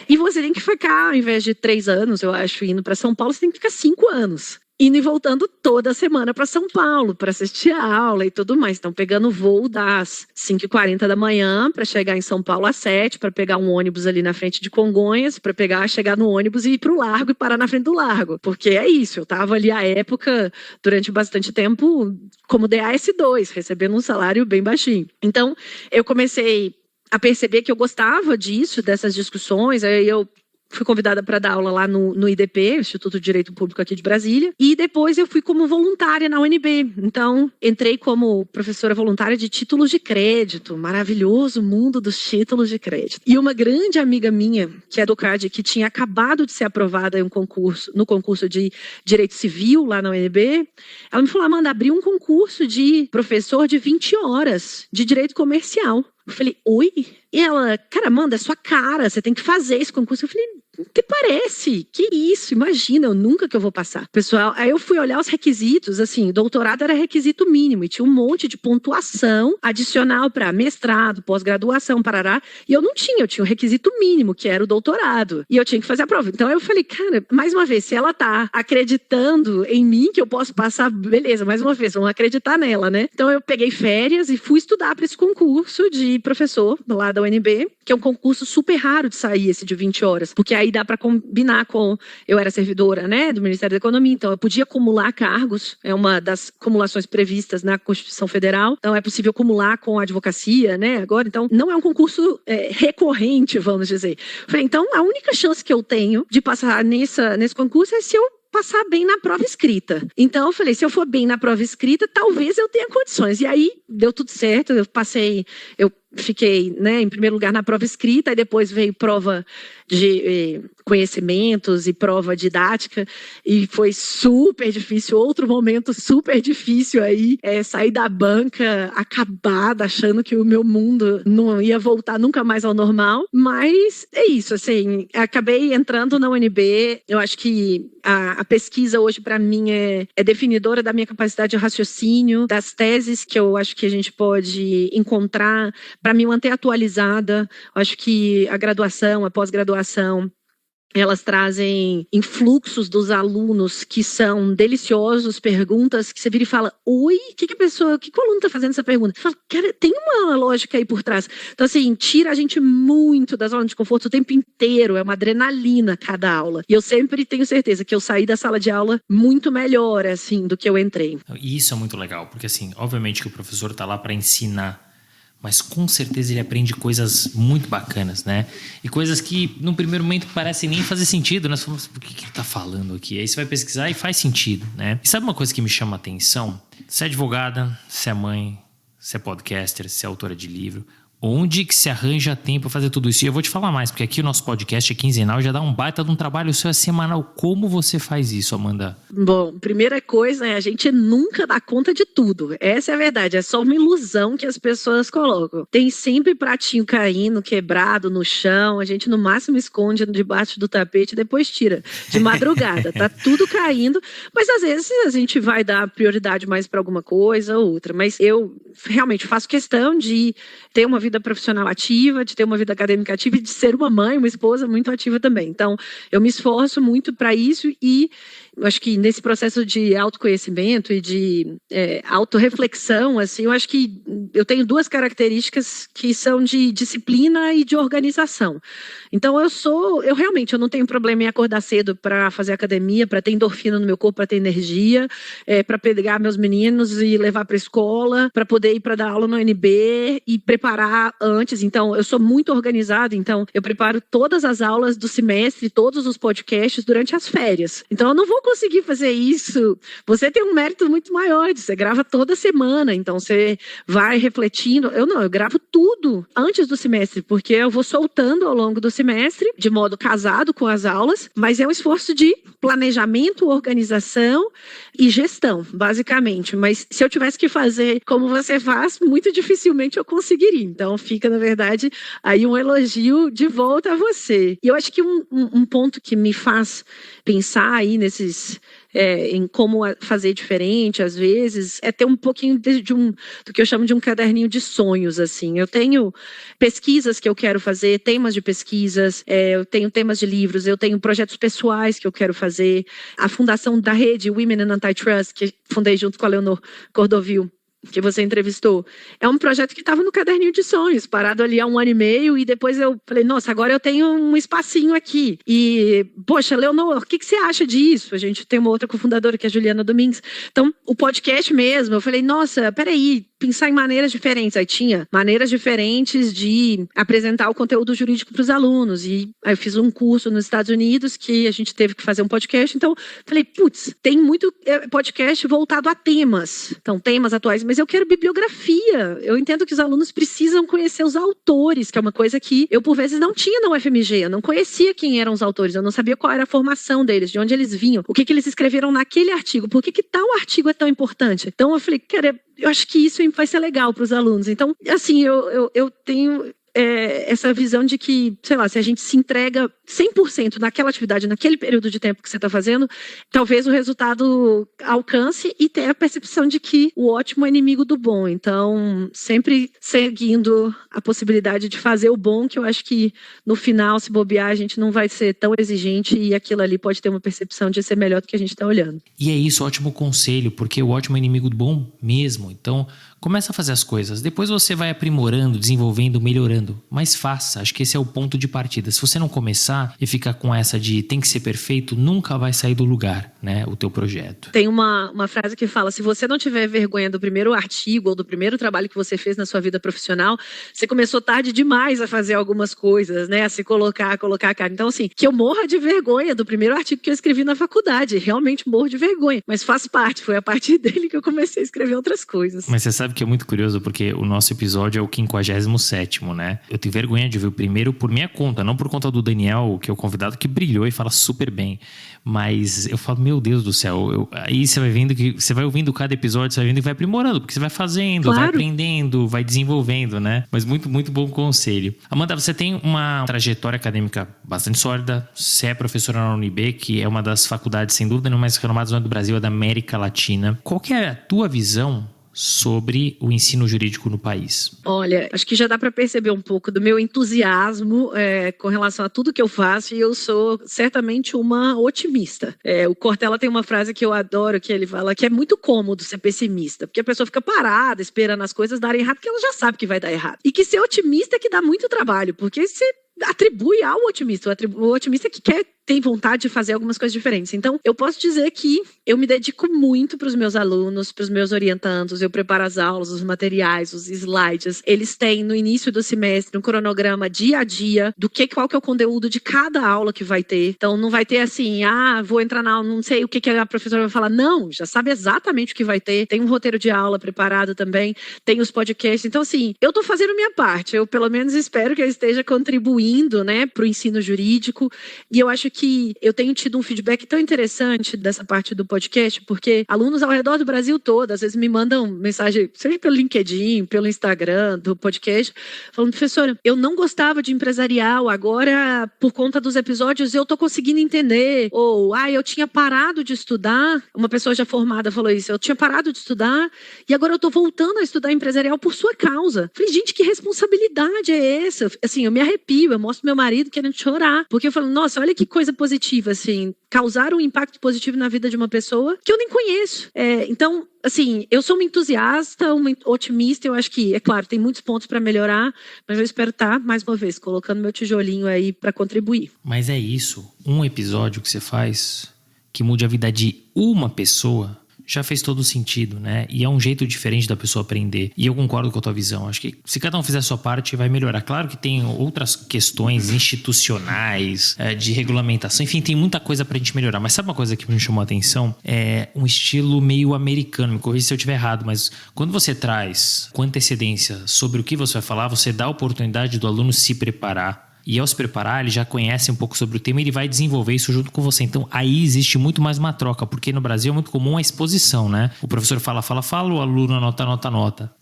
e você tem que ficar, ao invés de 3 anos, eu acho, indo para São Paulo, você tem que ficar 5 anos. indo e voltando toda semana para São Paulo para assistir a aula e tudo mais. Então, pegando o voo das 5h40 da manhã para chegar em São Paulo às 7, para pegar um ônibus ali na frente de Congonhas, para chegar no ônibus e ir para o Largo e parar na frente do Largo. Porque é isso, eu estava ali à época, durante bastante tempo, como DAS2, recebendo um salário bem baixinho. Então, eu comecei a perceber que eu gostava disso, dessas discussões, aí eu fui convidada para dar aula lá no IDP, Instituto de Direito Público aqui de Brasília, e depois eu fui como voluntária na UNB. Então, entrei como professora voluntária de títulos de crédito, maravilhoso mundo dos títulos de crédito. E uma grande amiga minha, que é do CAD, que tinha acabado de ser aprovada em no concurso de Direito Civil lá na UNB, ela me falou, Amanda, abriu um concurso de professor de 20 horas de Direito Comercial. Eu falei, oi? E ela, cara, Amanda, é sua cara, você tem que fazer esse concurso. Eu falei, que parece? Que isso? Imagina, eu nunca que eu vou passar. Pessoal, aí eu fui olhar os requisitos, assim, doutorado era requisito mínimo e tinha um monte de pontuação adicional para mestrado, pós-graduação, parará. E eu não tinha, eu tinha o requisito mínimo, que era o doutorado. E eu tinha que fazer a prova. Então eu falei, cara, mais uma vez, se ela tá acreditando em mim que eu posso passar, beleza, mais uma vez, vamos acreditar nela, né? Então eu peguei férias e fui estudar para esse concurso de professor lá da UNB, que é um concurso super raro de sair, esse de 20 horas, porque aí dá para combinar com... Eu era servidora, né, do Ministério da Economia, então eu podia acumular cargos, é uma das acumulações previstas na Constituição Federal, então é possível acumular com a advocacia, né, agora, então não é um concurso recorrente, vamos dizer. Falei, então a única chance que eu tenho de passar nesse concurso é se eu passar bem na prova escrita. Então eu falei, se eu for bem na prova escrita, talvez eu tenha condições. E aí deu tudo certo, eu fiquei, né, em primeiro lugar na prova escrita, e depois veio prova de conhecimentos e prova didática, e foi super difícil. Outro momento super difícil aí, sair da banca acabada, achando que o meu mundo não ia voltar nunca mais ao normal. Mas é isso, assim, acabei entrando na UNB. Eu acho que a pesquisa hoje para mim é definidora da minha capacidade de raciocínio, das teses que eu acho que a gente pode encontrar para me manter atualizada. Eu acho que a graduação, a pós-graduação, elas trazem influxos dos alunos que são deliciosos, perguntas que você vira e fala, oi, o que o aluno está fazendo essa pergunta? Você fala, cara, tem uma lógica aí por trás. Então, assim, tira a gente muito da zona de conforto o tempo inteiro, é uma adrenalina cada aula. E eu sempre tenho certeza que eu saí da sala de aula muito melhor, assim, do que eu entrei. E isso é muito legal, porque, assim, obviamente que o professor está lá para ensinar, mas com certeza ele aprende coisas muito bacanas, né? E coisas que, no primeiro momento, parecem nem fazer sentido, né? Você fala, por que ele tá falando aqui? Aí você vai pesquisar e faz sentido, né? E sabe uma coisa que me chama a atenção? Você é advogada, você é mãe, você é podcaster, você é autora de livro. Onde que se arranja tempo para fazer tudo isso? E eu vou te falar mais, porque aqui o nosso podcast é quinzenal, já dá um baita de um trabalho, o seu é semanal. Como você faz isso, Amanda? Bom, primeira coisa a gente nunca dá conta de tudo. Essa é a verdade, é só uma ilusão que as pessoas colocam. Tem sempre pratinho caindo, quebrado no chão, a gente no máximo esconde debaixo do tapete e depois tira. De madrugada, tá tudo caindo, mas às vezes a gente vai dar prioridade mais para alguma coisa ou outra. Mas eu realmente faço questão de ter uma vida profissional ativa, de ter uma vida acadêmica ativa e de ser uma mãe, uma esposa muito ativa também. Então, eu me esforço muito para isso e eu acho que nesse processo de autoconhecimento e de autorreflexão, assim, eu acho que eu tenho duas características que são de disciplina e de organização. Então, eu realmente não tenho problema em acordar cedo para fazer academia, para ter endorfina no meu corpo, para ter energia, para pegar meus meninos e levar para a escola, para poder ir para dar aula no UNB e preparar antes. Então, eu sou muito organizada, então eu preparo todas as aulas do semestre, todos os podcasts durante as férias. Então, eu não vou conseguir fazer isso. Você tem um mérito muito maior, você grava toda semana, então você vai refletindo. Eu gravo tudo antes do semestre, porque eu vou soltando ao longo do semestre, de modo casado com as aulas, mas é um esforço de planejamento, organização e gestão, basicamente. Mas se eu tivesse que fazer como você faz, muito dificilmente eu conseguiria. Então fica, na verdade, aí um elogio de volta a você. E eu acho que um ponto que me faz pensar aí nesses ideias em como fazer diferente, às vezes, é ter um pouquinho do que eu chamo de um caderninho de sonhos, assim. Eu tenho pesquisas que eu quero fazer, temas de pesquisas, eu tenho temas de livros, eu tenho projetos pessoais que eu quero fazer. A fundação da rede Women in Antitrust, que fundei junto com a Leonor Cordovil, que você entrevistou, é um projeto que estava no caderninho de sonhos, parado ali há 1 ano e meio, e depois eu falei, nossa, agora eu tenho um espacinho aqui. E, poxa, Leonor, o que você acha disso? A gente tem uma outra cofundadora, que é a Juliana Domingues. Então, o podcast mesmo, eu falei, nossa, peraí, pensar em maneiras diferentes. Aí tinha maneiras diferentes de apresentar o conteúdo jurídico para os alunos. E aí eu fiz um curso nos Estados Unidos que a gente teve que fazer um podcast. Então, falei, putz, tem muito podcast voltado a temas. Então, temas atuais, mas eu quero bibliografia. Eu entendo que os alunos precisam conhecer os autores, que é uma coisa que eu, por vezes, não tinha na UFMG. Eu não conhecia quem eram os autores, eu não sabia qual era a formação deles, de onde eles vinham, o que eles escreveram naquele artigo, por que tal artigo é tão importante. Então, eu falei, cara, eu acho que isso vai ser legal para os alunos. Então, assim, eu tenho essa visão de que, sei lá, se a gente se entrega 100% naquela atividade, naquele período de tempo que você está fazendo, talvez o resultado alcance e ter a percepção de que o ótimo é inimigo do bom. Então, sempre seguindo a possibilidade de fazer o bom, que eu acho que no final, se bobear, a gente não vai ser tão exigente e aquilo ali pode ter uma percepção de ser melhor do que a gente está olhando. E é isso, ótimo conselho, porque o ótimo é inimigo do bom mesmo. Então, começa a fazer as coisas. Depois você vai aprimorando, desenvolvendo, melhorando. Mas faça. Acho que esse é o ponto de partida. Se você não começar e ficar com essa de tem que ser perfeito, nunca vai sair do lugar, né? O teu projeto. Tem uma frase que fala, se você não tiver vergonha do primeiro artigo ou do primeiro trabalho que você fez na sua vida profissional, você começou tarde demais a fazer algumas coisas, né? A se colocar a cara. Então, assim, que eu morra de vergonha do primeiro artigo que eu escrevi na faculdade. Realmente morro de vergonha. Mas faz parte. Foi a partir dele que eu comecei a escrever outras coisas. Mas você sabe que é muito curioso, porque o nosso episódio é o 57º, né? Eu tenho vergonha de ver o primeiro por minha conta, não por conta do Daniel, que é o convidado que brilhou e fala super bem. Mas eu falo, meu Deus do céu, aí você vai vendo que você vai ouvindo cada episódio, você vai vendo e vai aprimorando, porque você vai fazendo, claro, vai aprendendo, vai desenvolvendo, né? Mas muito, muito bom conselho. Amanda, você tem uma trajetória acadêmica bastante sólida, você é professora na UNB, que é uma das faculdades, sem dúvida, não mais renomadas não é do Brasil, é da América Latina. Qual que é a tua visão sobre o ensino jurídico no país? Olha, acho que já dá para perceber um pouco do meu entusiasmo com relação a tudo que eu faço, e eu sou certamente uma otimista. O Cortella tem uma frase que eu adoro, que ele fala que é muito cômodo ser pessimista, porque a pessoa fica parada, esperando as coisas darem errado, porque ela já sabe que vai dar errado. E que ser otimista é que dá muito trabalho, porque você atribui ao otimista, o otimista que tem vontade de fazer algumas coisas diferentes. Então, eu posso dizer que eu me dedico muito para os meus alunos, para os meus orientandos, eu preparo as aulas, os materiais, os slides. Eles têm no início do semestre um cronograma dia a dia do qual que é o conteúdo de cada aula que vai ter. Então, não vai ter assim, vou entrar na aula, não sei o que a professora vai falar. Não, já sabe exatamente o que vai ter. Tem um roteiro de aula preparado também, tem os podcasts. Então, assim, eu estou fazendo minha parte. Eu, pelo menos, espero que eu esteja contribuindo, né, para o ensino jurídico. E eu acho que eu tenho tido um feedback tão interessante dessa parte do podcast, porque alunos ao redor do Brasil todo, às vezes me mandam mensagem, seja pelo LinkedIn, pelo Instagram, do podcast, falando, professora, eu não gostava de empresarial, agora, por conta dos episódios, eu tô conseguindo entender. Ou, eu tinha parado de estudar, uma pessoa já formada falou isso, eu tinha parado de estudar e agora eu tô voltando a estudar empresarial por sua causa. Falei, gente, que responsabilidade é essa? Assim, eu me arrepio, eu mostro meu marido querendo chorar, porque eu falo, nossa, olha que coisa positiva, assim, causar um impacto positivo na vida de uma pessoa que eu nem conheço. Então, assim, eu sou uma entusiasta, uma otimista, eu acho que, é claro, tem muitos pontos para melhorar, mas eu espero estar, mais uma vez, colocando meu tijolinho aí para contribuir. Mas é isso, um episódio que você faz que mude a vida de uma pessoa já fez todo sentido, né? E é um jeito diferente da pessoa aprender. E eu concordo com a tua visão. Acho que se cada um fizer a sua parte, vai melhorar. Claro que tem outras questões institucionais, de regulamentação. Enfim, tem muita coisa pra gente melhorar. Mas sabe uma coisa que me chamou a atenção? É um estilo meio americano. Me corrija se eu estiver errado, mas quando você traz com antecedência sobre o que você vai falar, você dá a oportunidade do aluno se preparar. E ao se preparar, ele já conhece um pouco sobre o tema e ele vai desenvolver isso junto com você. Então, aí existe muito mais uma troca, porque no Brasil é muito comum a exposição, né? O professor fala, o aluno anota.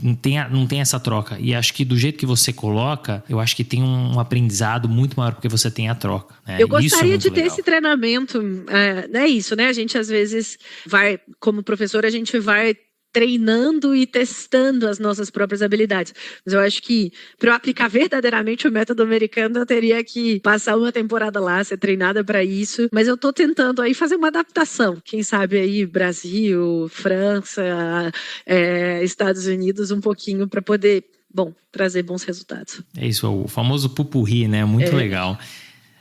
Não tem essa troca. E acho que do jeito que você coloca, eu acho que tem um aprendizado muito maior porque você tem a troca, né? Eu gostaria isso é de ter legal. esse treinamento. É isso, né? A gente às vezes vai, como professor, a gente vai treinando e testando as nossas próprias habilidades. Mas eu acho que para eu aplicar verdadeiramente o método americano, eu teria que passar uma temporada lá, ser treinada para isso. Mas eu estou tentando aí fazer uma adaptação. Quem sabe aí Brasil, França, Estados Unidos, um pouquinho para poder, trazer bons resultados. É isso, o famoso pupurri, né? Muito legal.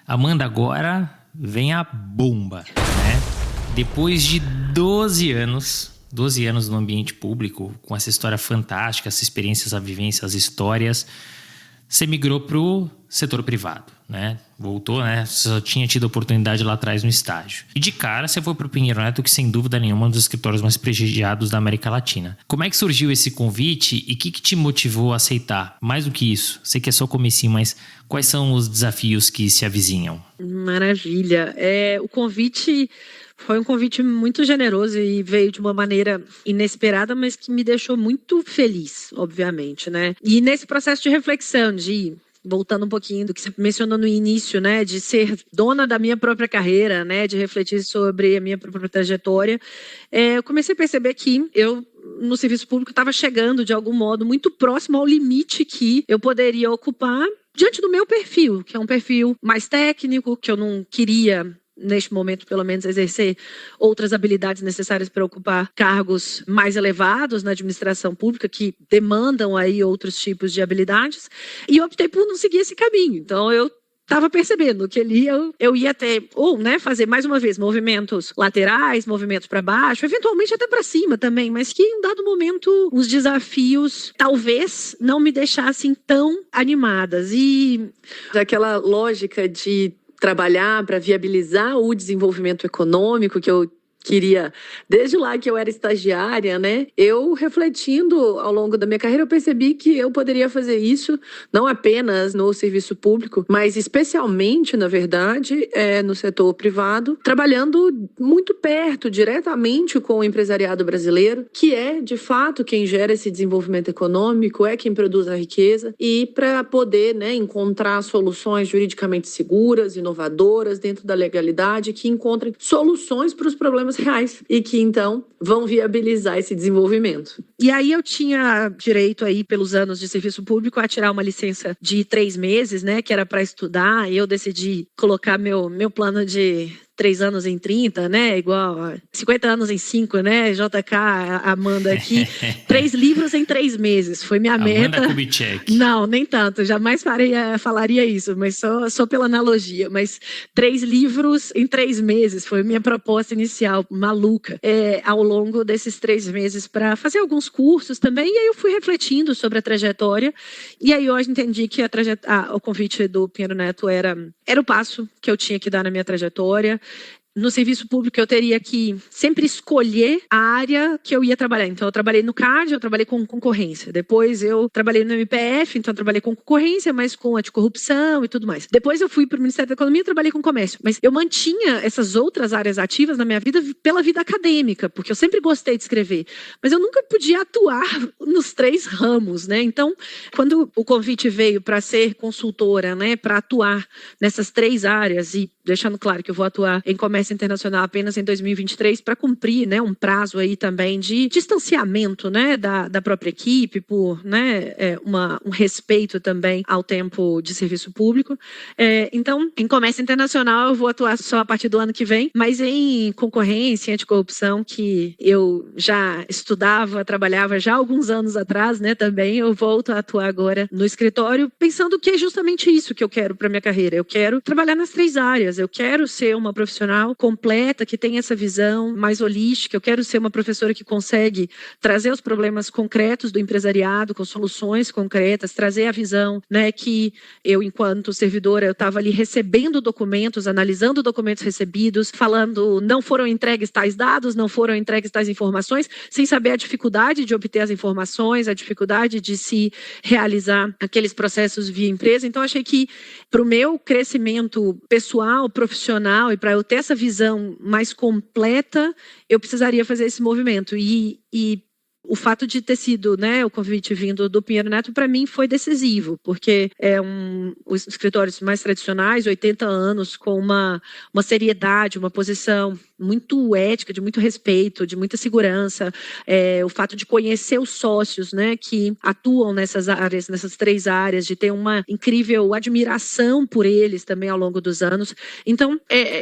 Amanda, agora vem a bomba, né? Depois de 12 anos no ambiente público, com essa história fantástica, essas experiências, as vivências, as histórias, você migrou para o setor privado, né? Voltou, né? Você só tinha tido oportunidade lá atrás no estágio. E de cara você foi para o Pinheiro Neto, que sem dúvida nenhuma é um dos escritórios mais prestigiados da América Latina. Como é que surgiu esse convite e o que te motivou a aceitar? Mais do que isso, sei que é só comecinho, mas quais são os desafios que se avizinham? Maravilha. O convite foi um convite muito generoso e veio de uma maneira inesperada, mas que me deixou muito feliz, obviamente, né? E nesse processo de reflexão, voltando um pouquinho do que você mencionou no início, né, de ser dona da minha própria carreira, né, de refletir sobre a minha própria trajetória, eu comecei a perceber que eu, no serviço público, estava chegando, de algum modo, muito próximo ao limite que eu poderia ocupar diante do meu perfil, que é um perfil mais técnico, que eu não queria, neste momento, pelo menos, exercer outras habilidades necessárias para ocupar cargos mais elevados na administração pública, que demandam aí outros tipos de habilidades, e eu optei por não seguir esse caminho. Então, eu estava percebendo que ali eu ia ter, fazer mais uma vez movimentos laterais, movimentos para baixo, eventualmente até para cima também, mas que em um dado momento os desafios talvez não me deixassem tão animadas. E aquela lógica de trabalhar para viabilizar o desenvolvimento econômico que eu queria, desde lá que eu era estagiária, né? Eu, refletindo ao longo da minha carreira, eu percebi que eu poderia fazer isso não apenas no serviço público, mas especialmente, na verdade, no setor privado, trabalhando muito perto, diretamente com o empresariado brasileiro, que é, de fato, quem gera esse desenvolvimento econômico, é quem produz a riqueza, e para poder, né, encontrar soluções juridicamente seguras, inovadoras, dentro da legalidade, que encontrem soluções para os problemas reais e que, então, vão viabilizar esse desenvolvimento. E aí eu tinha direito aí, pelos anos de serviço público, a tirar uma licença de 3 meses, né, que era para estudar, e eu decidi colocar meu plano de 3 anos em 30, né? Igual 50 anos em 5, né? JK, Amanda aqui. 3 livros em 3 meses. Foi minha meta. Amanda Kubitschek. Não, nem tanto. Jamais falaria isso, mas só pela analogia. Mas 3 livros em 3 meses foi minha proposta inicial, maluca. Ao longo desses 3 meses para fazer alguns cursos também. E aí eu fui refletindo sobre a trajetória. E aí hoje entendi que o convite do Pinheiro Neto era o passo que eu tinha que dar na minha trajetória. No serviço público, eu teria que sempre escolher a área que eu ia trabalhar. Então, eu trabalhei no CAD, eu trabalhei com concorrência. Depois, eu trabalhei no MPF, então eu trabalhei com concorrência, mas com anticorrupção e tudo mais. Depois, eu fui para o Ministério da Economia e trabalhei com comércio. Mas eu mantinha essas outras áreas ativas na minha vida pela vida acadêmica, porque eu sempre gostei de escrever. Mas eu nunca podia atuar nos 3 ramos, né? Então, quando o convite veio para ser consultora, né, para atuar nessas 3 áreas, e deixando claro que eu vou atuar em comércio internacional apenas em 2023 para cumprir, né, um prazo aí também de distanciamento, né, da própria equipe, por, né, um respeito também ao tempo de serviço público. Então, em comércio internacional eu vou atuar só a partir do ano que vem, mas em concorrência e anticorrupção, que eu já estudava, trabalhava já há alguns anos atrás, né, também eu volto a atuar agora no escritório, pensando que é justamente isso que eu quero para minha carreira. Eu quero trabalhar nas 3 áreas, eu quero ser uma profissional completa, que tem essa visão mais holística. Eu quero ser uma professora que consegue trazer os problemas concretos do empresariado, com soluções concretas, trazer a visão, né, que eu, enquanto servidora, eu estava ali recebendo documentos, analisando documentos recebidos, falando, não foram entregues tais dados, não foram entregues tais informações, sem saber a dificuldade de obter as informações, a dificuldade de se realizar aqueles processos via empresa. Então, achei que para o meu crescimento pessoal, profissional, e para eu ter essa visão mais completa, eu precisaria fazer esse movimento. E o fato de ter sido, né, o convite vindo do Pinheiro Neto, para mim foi decisivo, porque os escritórios mais tradicionais, 80 anos, com uma seriedade, uma posição muito ética, de muito respeito, de muita segurança, o fato de conhecer os sócios, né, que atuam nessas áreas, nessas 3 áreas, de ter uma incrível admiração por eles também ao longo dos anos. Então,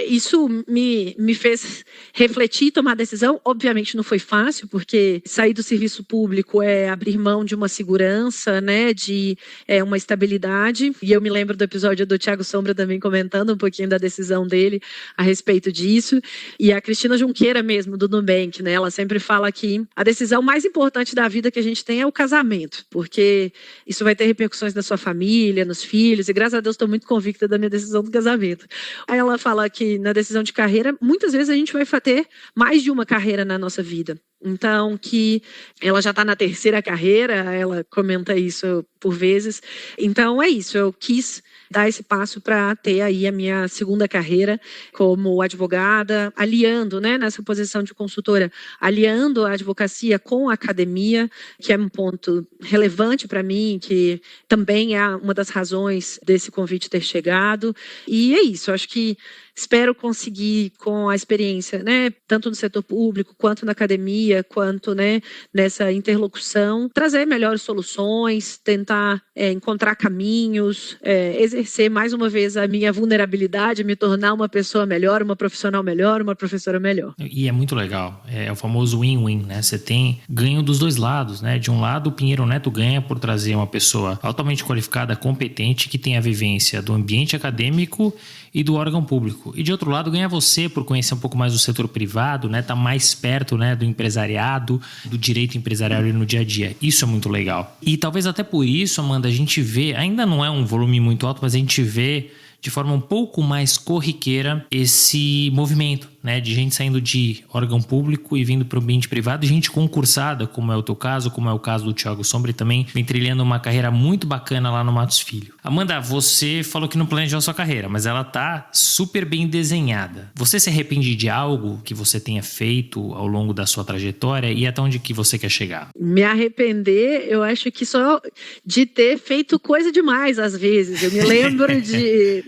isso me fez refletir, tomar decisão. Obviamente não foi fácil, porque sair do serviço público é abrir mão de uma segurança, né, de uma estabilidade. E eu me lembro do episódio do Thiago Sombra também comentando um pouquinho da decisão dele a respeito disso. E a Cristina Junqueira mesmo, do Nubank, né, ela sempre fala que a decisão mais importante da vida que a gente tem é o casamento, porque isso vai ter repercussões na sua família, nos filhos, e graças a Deus estou muito convicta da minha decisão do casamento. Aí ela fala que na decisão de carreira, muitas vezes a gente vai ter mais de uma carreira na nossa vida. Então, que ela já está na 3ª carreira, ela comenta isso por vezes. Então, é isso, eu quis dar esse passo para ter aí a minha 2ª carreira como advogada, aliando, né, nessa posição de consultora, aliando a advocacia com a academia, que é um ponto relevante para mim, que também é uma das razões desse convite ter chegado. E é isso, eu acho que espero conseguir, com a experiência, né, tanto no setor público, quanto na academia, quanto, né, nessa interlocução, trazer melhores soluções, tentar encontrar caminhos, exercer mais uma vez a minha vulnerabilidade, me tornar uma pessoa melhor, uma profissional melhor, uma professora melhor. E é muito legal, é o famoso win-win, né? Você tem ganho dos dois lados, né? De um lado, o Pinheiro Neto ganha por trazer uma pessoa altamente qualificada, competente, que tem a vivência do ambiente acadêmico e do órgão público. E de outro lado, ganha você por conhecer um pouco mais do setor privado, né? Tá mais perto, né, do empresariado, do direito empresarial ali no dia a dia. Isso é muito legal. E talvez até por isso, Amanda, a gente vê, ainda não é um volume muito alto, mas a gente vê de forma um pouco mais corriqueira esse movimento, né, de gente saindo de órgão público e vindo para o ambiente privado, e gente concursada, como é o teu caso, como é o caso do Thiago Sombra, e também vem trilhando uma carreira muito bacana lá no Matos Filho. Amanda, você falou que não planejou a sua carreira, mas ela tá super bem desenhada. Você se arrepende de algo que você tenha feito ao longo da sua trajetória e até onde que você quer chegar? Me arrepender, eu acho que só de ter feito coisa demais às vezes. Eu me lembro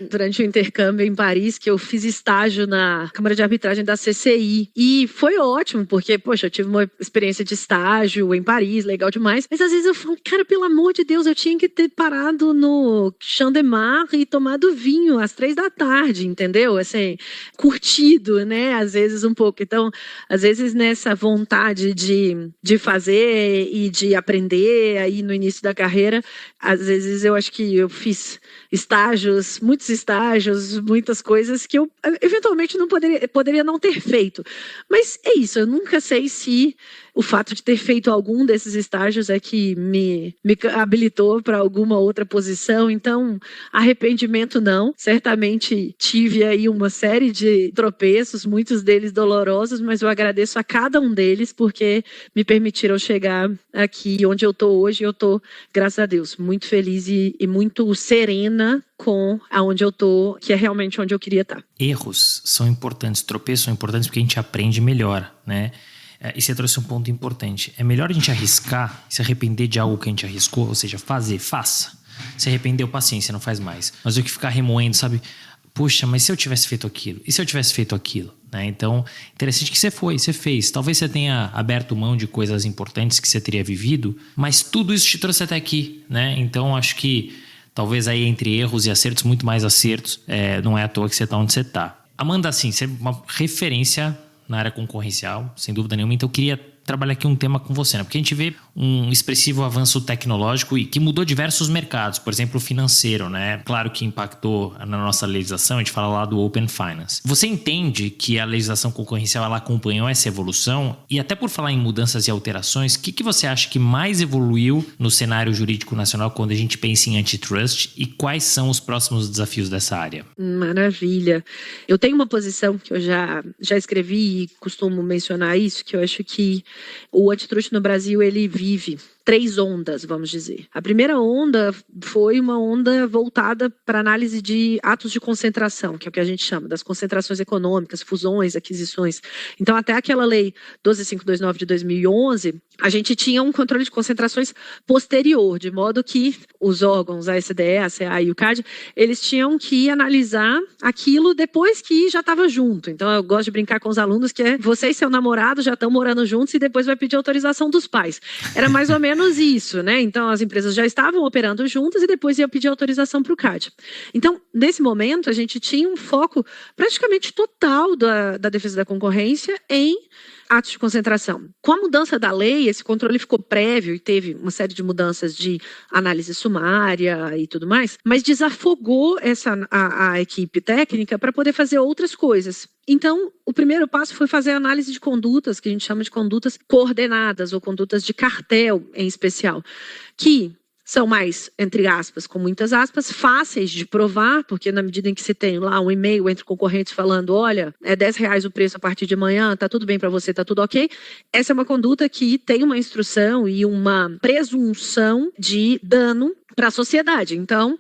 durante o intercâmbio em Paris, que eu fiz estágio na Câmara de Arbitragem da CCI. E foi ótimo, porque, poxa, eu tive uma experiência de estágio em Paris, legal demais. Mas às vezes eu falo, cara, pelo amor de Deus, eu tinha que ter parado no Champ de Mars e tomado vinho às 3 da tarde, entendeu? Assim, curtido, né? Às vezes um pouco. Então, às vezes nessa vontade de fazer e de aprender aí no início da carreira, às vezes eu acho que eu fiz estágios, muitos estágios, muitas coisas que eu eventualmente não poderia não ter feito. Mas é isso, eu nunca sei se o fato de ter feito algum desses estágios é que me habilitou para alguma outra posição. Então, arrependimento não. Certamente tive aí uma série de tropeços, muitos deles dolorosos, mas eu agradeço a cada um deles porque me permitiram chegar aqui onde eu estou hoje. Eu estou, graças a Deus, muito feliz e muito serena com aonde eu tô, que é realmente onde eu queria estar. Erros são importantes, tropeços são importantes porque a gente aprende melhor, né? E você trouxe um ponto importante. É melhor a gente arriscar, se arrepender de algo que a gente arriscou, ou seja, faça. Se arrependeu, paciência, não faz mais. Mas o que ficar remoendo, sabe? Puxa, mas se eu tivesse feito aquilo? E se eu tivesse feito aquilo? Né? Então, interessante que você fez. Talvez você tenha aberto mão de coisas importantes que você teria vivido, mas tudo isso te trouxe até aqui, né? Então, acho que talvez aí entre erros e acertos, muito mais acertos, não é à toa que você está onde você está. Amanda, assim, você é uma referência na área concorrencial, sem dúvida nenhuma. Então eu queria trabalhar aqui um tema com você, né? Porque a gente vê um expressivo avanço tecnológico e que mudou diversos mercados, por exemplo, o financeiro, né? Claro que impactou na nossa legislação, a gente fala lá do Open Finance. Você entende que a legislação concorrencial ela acompanhou essa evolução? E até por falar em mudanças e alterações, o que você acha que mais evoluiu no cenário jurídico nacional quando a gente pensa em antitrust e quais são os próximos desafios dessa área? Maravilha. Eu tenho uma posição que eu já escrevi e costumo mencionar isso, que eu acho que o antitrust no Brasil, ele vive 3 ondas, vamos dizer. A primeira onda foi uma onda voltada para análise de atos de concentração, que é o que a gente chama das concentrações econômicas, fusões, aquisições. Então, até aquela lei 12529 de 2011, a gente tinha um controle de concentrações posterior, de modo que os órgãos, a SDE, a CA e o CAD, eles tinham que analisar aquilo depois que já estava junto. Então, eu gosto de brincar com os alunos que você e seu namorado já estão morando juntos e depois vai pedir autorização dos pais. Era mais ou menos isso, né? Então, as empresas já estavam operando juntas e depois ia pedir autorização para o CAD. Então, nesse momento, a gente tinha um foco praticamente total da defesa da concorrência em atos de concentração. Com a mudança da lei, esse controle ficou prévio e teve uma série de mudanças de análise sumária e tudo mais, mas desafogou a equipe técnica para poder fazer outras coisas. Então, o primeiro passo foi fazer a análise de condutas, que a gente chama de condutas coordenadas ou condutas de cartel em especial, que são mais, entre aspas, com muitas aspas, fáceis de provar, porque na medida em que você tem lá um e-mail entre concorrentes falando, olha, é R$10 o preço a partir de amanhã, tá tudo bem para você, tá tudo ok. Essa é uma conduta que tem uma instrução e uma presunção de dano para a sociedade. Então,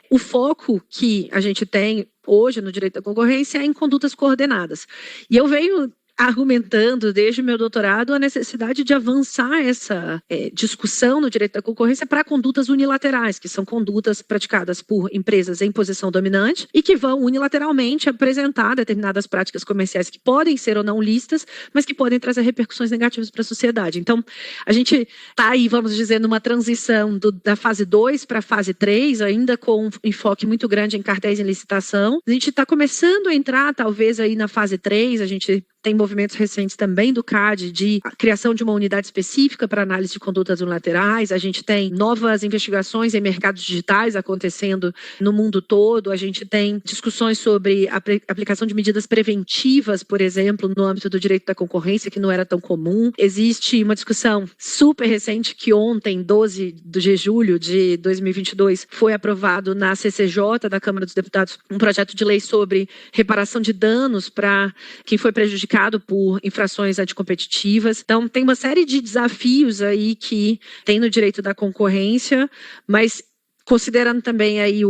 o foco que a gente tem hoje no direito da concorrência é em condutas coordenadas. E eu venho argumentando desde o meu doutorado a necessidade de avançar essa discussão no direito da concorrência para condutas unilaterais, que são condutas praticadas por empresas em posição dominante e que vão unilateralmente apresentar determinadas práticas comerciais que podem ser ou não lícitas, mas que podem trazer repercussões negativas para a sociedade. Então, a gente está aí, vamos dizer, numa transição da fase 2 para a fase 3, ainda com um enfoque muito grande em cartéis em licitação. A gente está começando a entrar, talvez, aí na fase 3, a gente tem movimentos recentes também do CAD de criação de uma unidade específica para análise de condutas unilaterais. A gente tem novas investigações em mercados digitais acontecendo no mundo todo. A gente tem discussões sobre a aplicação de medidas preventivas, por exemplo, no âmbito do direito da concorrência, que não era tão comum. Existe uma discussão super recente que ontem, 12 de julho de 2022, foi aprovado na CCJ da Câmara dos Deputados um projeto de lei sobre reparação de danos para quem foi prejudicado por infrações anticompetitivas. Então, tem uma série de desafios aí que tem no direito da concorrência, mas considerando também aí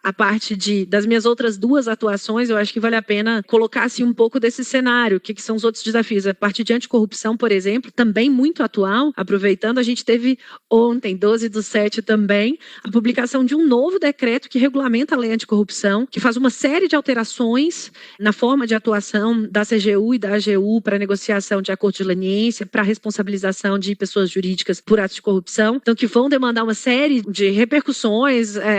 a parte das minhas outras 2 atuações, eu acho que vale a pena colocar assim, um pouco desse cenário, o que são os outros desafios. A parte de anticorrupção, por exemplo, também muito atual, aproveitando, a gente teve ontem, 12/7 também, a publicação de um novo decreto que regulamenta a lei anticorrupção, que faz uma série de alterações na forma de atuação da CGU e da AGU para negociação de acordo de leniência, para responsabilização de pessoas jurídicas por atos de corrupção, então que vão demandar uma série de repercussões,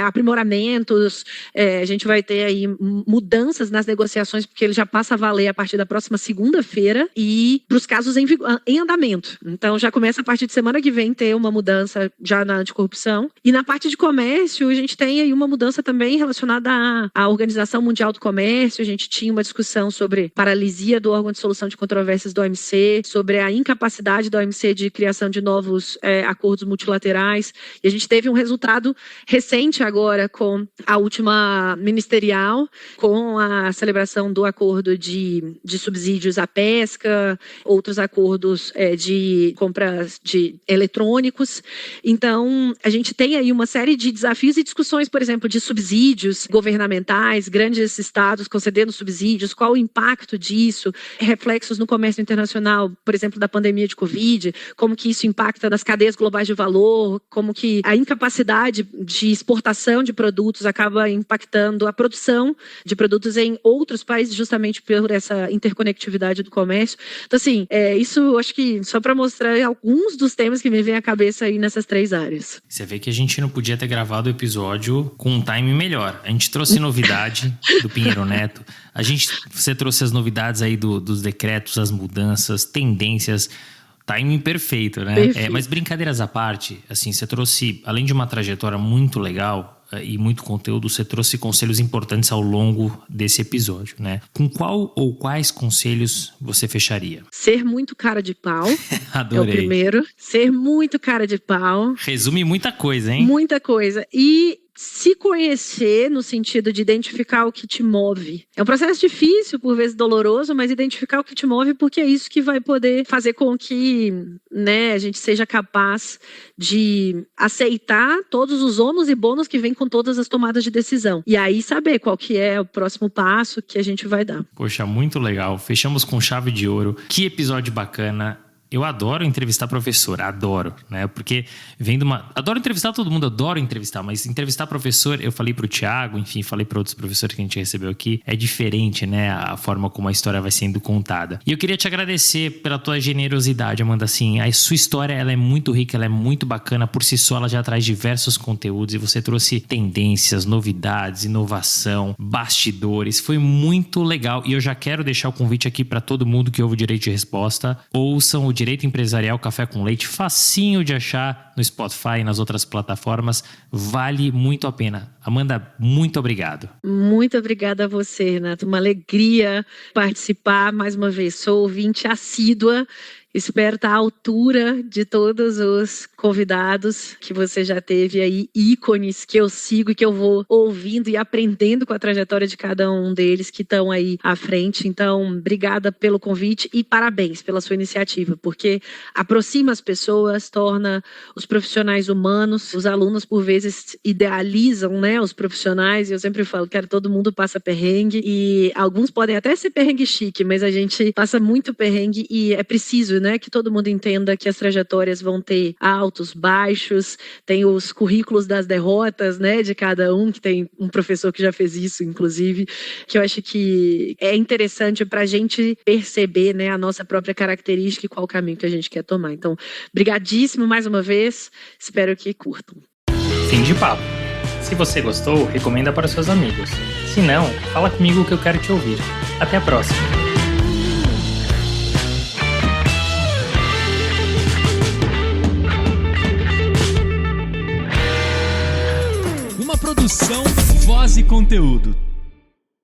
aprimoramentos, a gente vai ter aí mudanças nas negociações, porque ele já passa a valer a partir da próxima segunda-feira e para os casos em andamento. Então já começa a partir de semana que vem ter uma mudança já na anticorrupção. E na parte de comércio, a gente tem aí uma mudança também relacionada à Organização Mundial do Comércio. A gente tinha uma discussão sobre paralisia do órgão de solução de controvérsias do OMC, sobre a incapacidade do OMC de criação de novos acordos multilaterais. E a gente teve um resultado recente agora com a última ministerial, com a celebração do acordo de subsídios à pesca, outros acordos de compras de eletrônicos. Então, a gente tem aí uma série de desafios e discussões, por exemplo, de subsídios governamentais, grandes estados concedendo subsídios, qual o impacto disso, reflexos no comércio internacional, por exemplo, da pandemia de Covid, como que isso impacta nas cadeias globais de valor, como que a incapacidade de exportação de produtos acaba impactando a produção de produtos em outros países justamente por essa interconectividade do comércio. Então, assim, isso acho que só para mostrar alguns dos temas que me vêm à cabeça aí nessas 3 áreas. Você vê que a gente não podia ter gravado o episódio com um time melhor. A gente trouxe novidade do Pinheiro Neto. Você trouxe as novidades aí dos decretos, as mudanças, tendências. Timing perfeito, né? Perfeito. Mas brincadeiras à parte, assim, você trouxe, além de uma trajetória muito legal e muito conteúdo, você trouxe conselhos importantes ao longo desse episódio, né? Com qual ou quais conselhos você fecharia? Ser muito cara de pau. Adorei. É o primeiro. Ser muito cara de pau. Resume muita coisa, hein? Muita coisa. E se conhecer no sentido de identificar o que te move. É um processo difícil, por vezes doloroso, mas identificar o que te move, porque é isso que vai poder fazer com que, né, a gente seja capaz de aceitar todos os ônus e bônus que vêm com todas as tomadas de decisão. E aí saber qual que é o próximo passo que a gente vai dar. Poxa, muito legal. Fechamos com chave de ouro. Que episódio bacana. Eu adoro entrevistar professor, adoro, né? Porque vem de uma... Adoro entrevistar todo mundo, adoro entrevistar, mas entrevistar professor, eu falei pro Thiago, enfim, falei para outros professores que a gente recebeu aqui, é diferente, né? A forma como a história vai sendo contada. E eu queria te agradecer pela tua generosidade, Amanda, assim, a sua história, ela é muito rica, ela é muito bacana, por si só ela já traz diversos conteúdos e você trouxe tendências, novidades, inovação, bastidores, foi muito legal e eu já quero deixar o convite aqui para todo mundo que ouve o Direito de Resposta, ouçam o Direito Empresarial Café com Leite, facinho de achar no Spotify e nas outras plataformas, vale muito a pena. Amanda, muito obrigado. Muito obrigada a você, Renato. Uma alegria participar mais uma vez. Sou ouvinte assídua. Espero estar à altura de todos os convidados que você já teve aí, ícones que eu sigo e que eu vou ouvindo e aprendendo com a trajetória de cada um deles que estão aí à frente. Então, obrigada pelo convite e parabéns pela sua iniciativa, porque aproxima as pessoas, torna os profissionais humanos. Os alunos, por vezes, idealizam, né, os profissionais, e eu sempre falo que todo mundo passa perrengue, e alguns podem até ser perrengue chique, mas a gente passa muito perrengue e é preciso, né, que todo mundo entenda que as trajetórias vão ter altos, baixos, tem os currículos das derrotas, né, de cada um, que tem um professor que já fez isso, inclusive, que eu acho que é interessante para a gente perceber, né, a nossa própria característica e qual o caminho que a gente quer tomar. Então, brigadíssimo mais uma vez, espero que curtam. Fim de papo. Se você gostou, recomenda para os seus amigos. Se não, fala comigo que eu quero te ouvir. Até a próxima. Produção, voz e conteúdo.